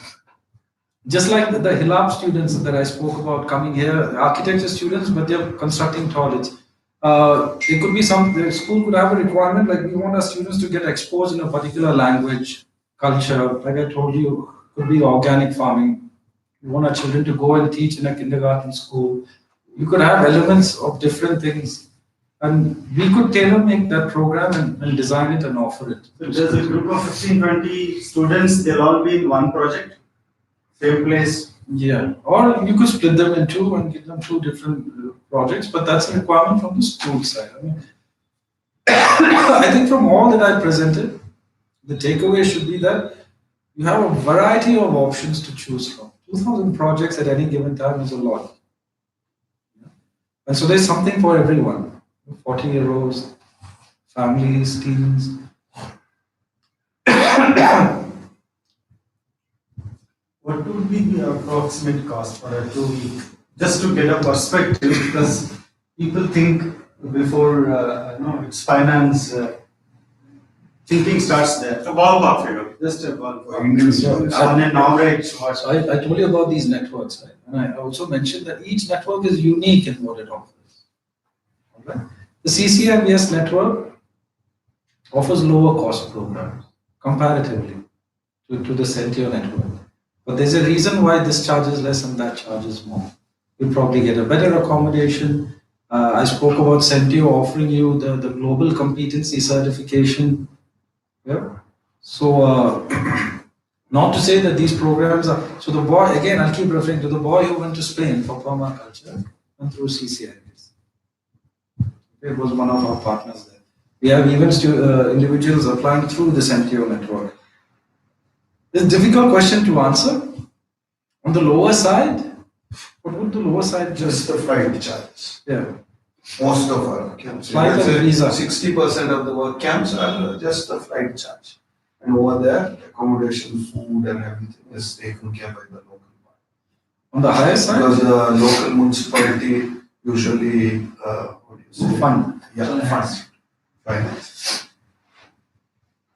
just like the Hilab students that I spoke about coming here, architecture students, but they're constructing toilets. It could be the school could have a requirement like we want our students to get exposed in a particular language, culture, like I told you, could be organic farming. We want our children to go and teach in a kindergarten school. You could have elements of different things. And we could tailor make that program and design it and offer it. So there's a group of 15, 20 students, they'll all be in one project, same place. Yeah, or you could split them in two and give them two different projects, but that's a requirement from the school side. I mean, I think from all that I presented, the takeaway should be that you have a variety of options to choose from. 2,000 projects at any given time is a lot. And so there's something for everyone. 40-year-olds, families, teens. What would be the approximate cost for a 2-week? Just to get a perspective, because people think before, it's finance, thinking starts there. A ballpark figure. Just a ballpark. On an average, what? I told you about these networks, right? And I also mentioned that each network is unique in what it offers. Okay? The CCIBS network offers lower cost programs comparatively to the Centio network. But there's a reason why this charges less and that charges more. You'll probably get a better accommodation. I spoke about Centio offering you the global competency certification. Yeah. So, not to say that these programs are. So the boy, again, I'll keep referring to the boy who went to Spain for permaculture and through CCIBS. It was one of our partners there. We have even individuals applying through the Centio network. It's a difficult question to answer. On the lower side, what would the lower side Just the flight charges. Yeah. Most of our camps. Flight and visa. 60% of the work camps are just the flight charge. And over there, accommodation, food and everything is taken care by the local part. On the higher side, Because the local municipality usually, what do you say? fund. Yeah, funds, finance.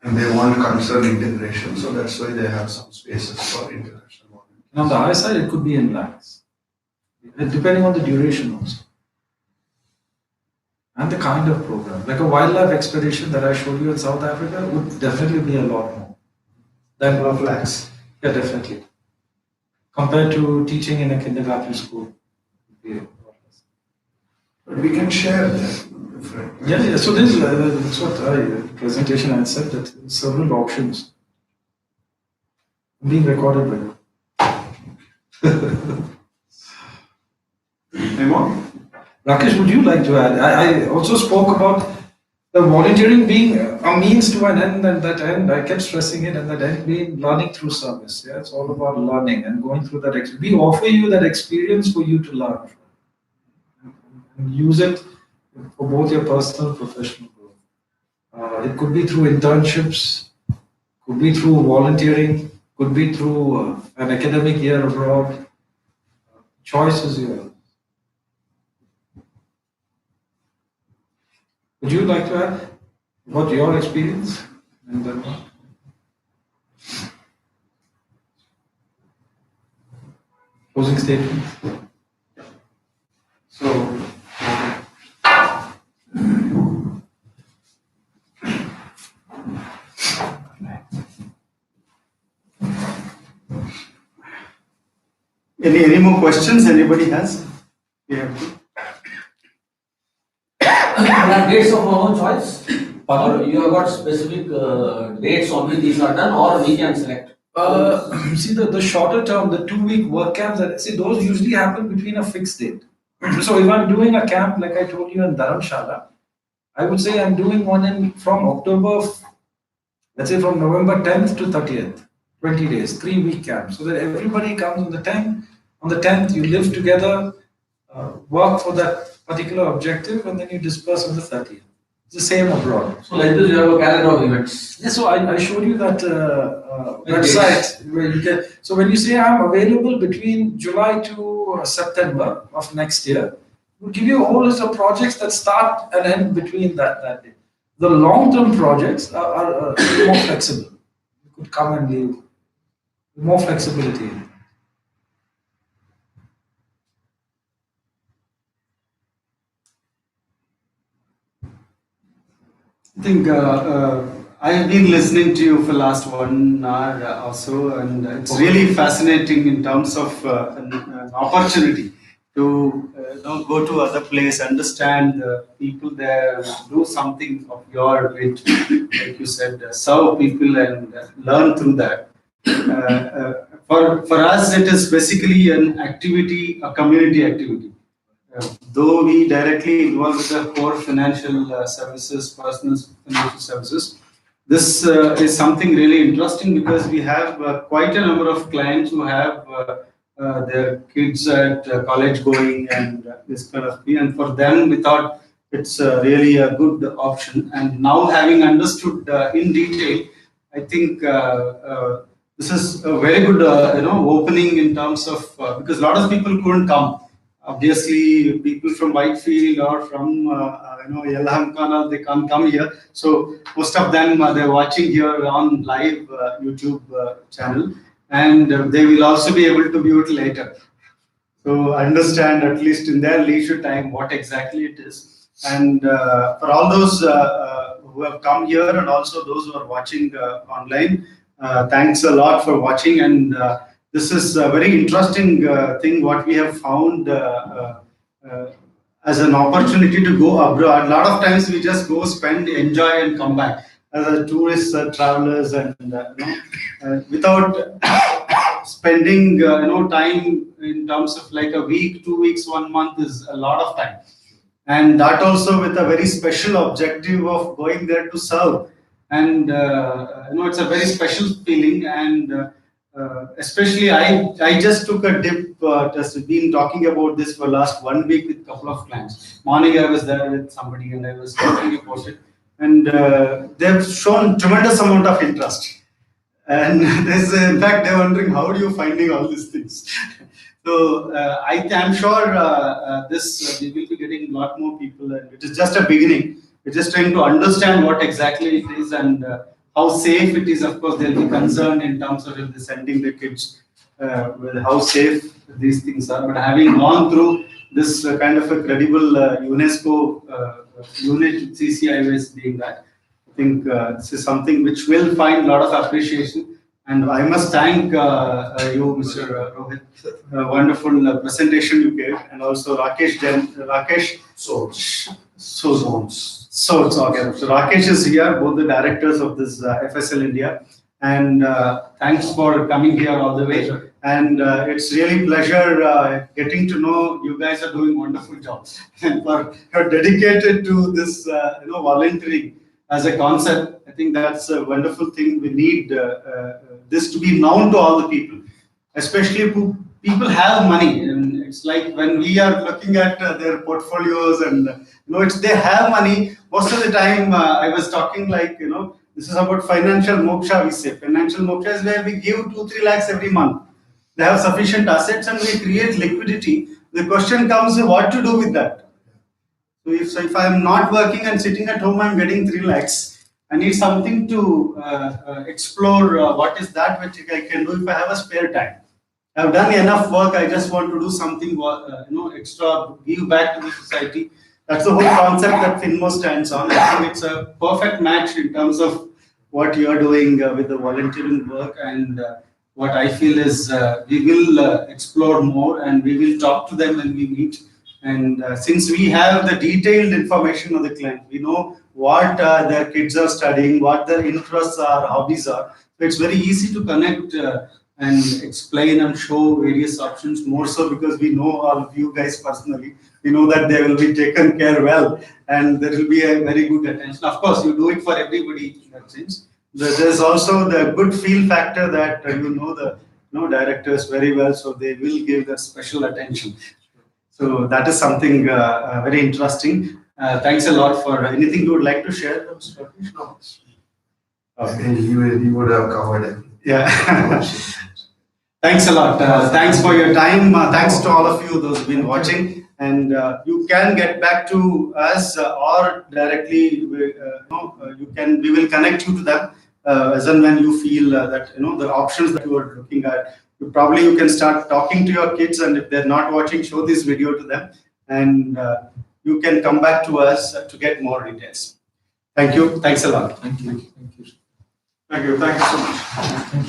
And they want cultural integration, so that's why they have some spaces for international volunteers. And on the higher side, it could be in lakhs, depending on the duration also. And the kind of program. Like a wildlife expedition that I showed you in South Africa would definitely be a lot more. Than Of lakhs. Yeah, definitely. Compared to teaching in a kindergarten school. It'd be a lot less. But we can share that. Different. Yeah. So this that's what presentation I said that several options. Being recorded by you. Any more? Rakesh, would you like to add? I also spoke about the volunteering being a means to an end, and that end, I kept stressing it, and that end being learning through service. Yeah, it's all about learning and going through that. We offer you that experience for you to learn from. And use it for both your personal and professional growth. It could be through internships, could be through volunteering, could be through an academic year abroad. Choice is yours. Would you like to add about your experience? And then, Closing statement. So, any more questions anybody has? Yeah. Are dates of our own choice? Or you have got specific dates on which these are done, or we can select? See the shorter term, the 2-week work camps, see those usually happen between a fixed date. So if I'm doing a camp, like I told you in Dharamshala, I would say I'm doing one from October, let's say from November 10th to 30th, 20 days, 3-week camp. So that everybody comes on the 10th. On the 10th, you live together, work for that particular objective, and then you disperse on the 30th. It's the same abroad. So like this, you have a calendar of events. Yeah, so I showed you that website where you can. So when you say I'm available between July to September of next year, we'll give you a whole list of projects that start and end between that day. The long-term projects are more flexible. You could come and leave. More flexibility. I think I have been listening to you for last 1 hour or so, and it's really fascinating in terms of an opportunity to go to other place, understand the people there, do something of your which, like you said, serve people and learn through that. For us, it is basically an activity, a community activity. Though we directly involved with the core financial services, personal financial services, this is something really interesting because we have quite a number of clients who have their kids at college going and this kind of thing. And for them, we thought it's really a good option. And now having understood in detail, I think this is a very good opening in terms of because a lot of people couldn't come. Obviously, people from Whitefield or from Yelahanka, they can't come here. So most of them they're watching here on live YouTube channel, and they will also be able to view it later. So understand at least in their leisure time what exactly it is. And for all those who have come here and also those who are watching online, thanks a lot for watching. And this is a very interesting thing what we have found as an opportunity to go abroad. A lot of times we just go spend, enjoy and come back as a tourist travelers, and without spending time in terms of like a week, 2 weeks, 1 month is a lot of time. And that also with a very special objective of going there to serve. And it's a very special feeling. And especially I just took a dip, just been talking about this for last 1 week with a couple of clients. Morning I was there with somebody and I was talking about it, and they've shown tremendous amount of interest. And there's in fact they're wondering how are you finding all these things. So I'm sure we will be getting a lot more people, and it is just a beginning. We're just trying to understand what exactly it is and how safe it is. Of course, they'll be concerned in terms of if they're sending their kids, with how safe these things are. But having gone through this kind of a credible UNESCO unit, CCIOS being that, I think this is something which will find a lot of appreciation. And I must thank you, Mr. Rohit, wonderful presentation you gave, and also Rakesh. So Rakesh is here, both the directors of this FSL India, and thanks for coming here all the way. And it's really pleasure getting to know you guys are doing wonderful jobs, and you're dedicated to this volunteering as a concept. I think that's a wonderful thing. We need this to be known to all the people, especially who people have money. And it's like when we are looking at their portfolios and they have money. Most of the time I was talking like, this is about financial moksha, we say. Financial moksha is where we give 2-3 lakhs every month. They have sufficient assets and we create liquidity. The question comes, what to do with that? So if I'm not working and sitting at home, I'm getting 3 lakhs. I need something to explore what is that which I can do if I have a spare time. I've done enough work. I just want to do something, extra, give back to the society. That's the whole concept that Finmo stands on. I think it's a perfect match in terms of what you're doing with the volunteering work, and what I feel is we will explore more and we will talk to them when we meet. And since we have the detailed information of the client, we know what their kids are studying, what their interests are, hobbies are. So it's very easy to connect and explain and show various options, more so because we know all of you guys personally. We know that they will be taken care well and there will be a very good attention. Of course, you do it for everybody in that sense. There's also the good feel factor that the directors very well, so they will give that special attention. So that is something very interesting. Thanks a lot for anything you would like to share. No. Okay, he would have covered it. Yeah. Thanks a lot. Thanks for your time. Thanks to all of you those who've been watching. And you can get back to us or directly. We will connect you to them as and when you feel that the options that you are looking at. You can start talking to your kids, and if they're not watching, show this video to them, and you can come back to us to get more details. Thank you. Thanks a lot. Thank you. Thank you. Thank you. Thank you so much.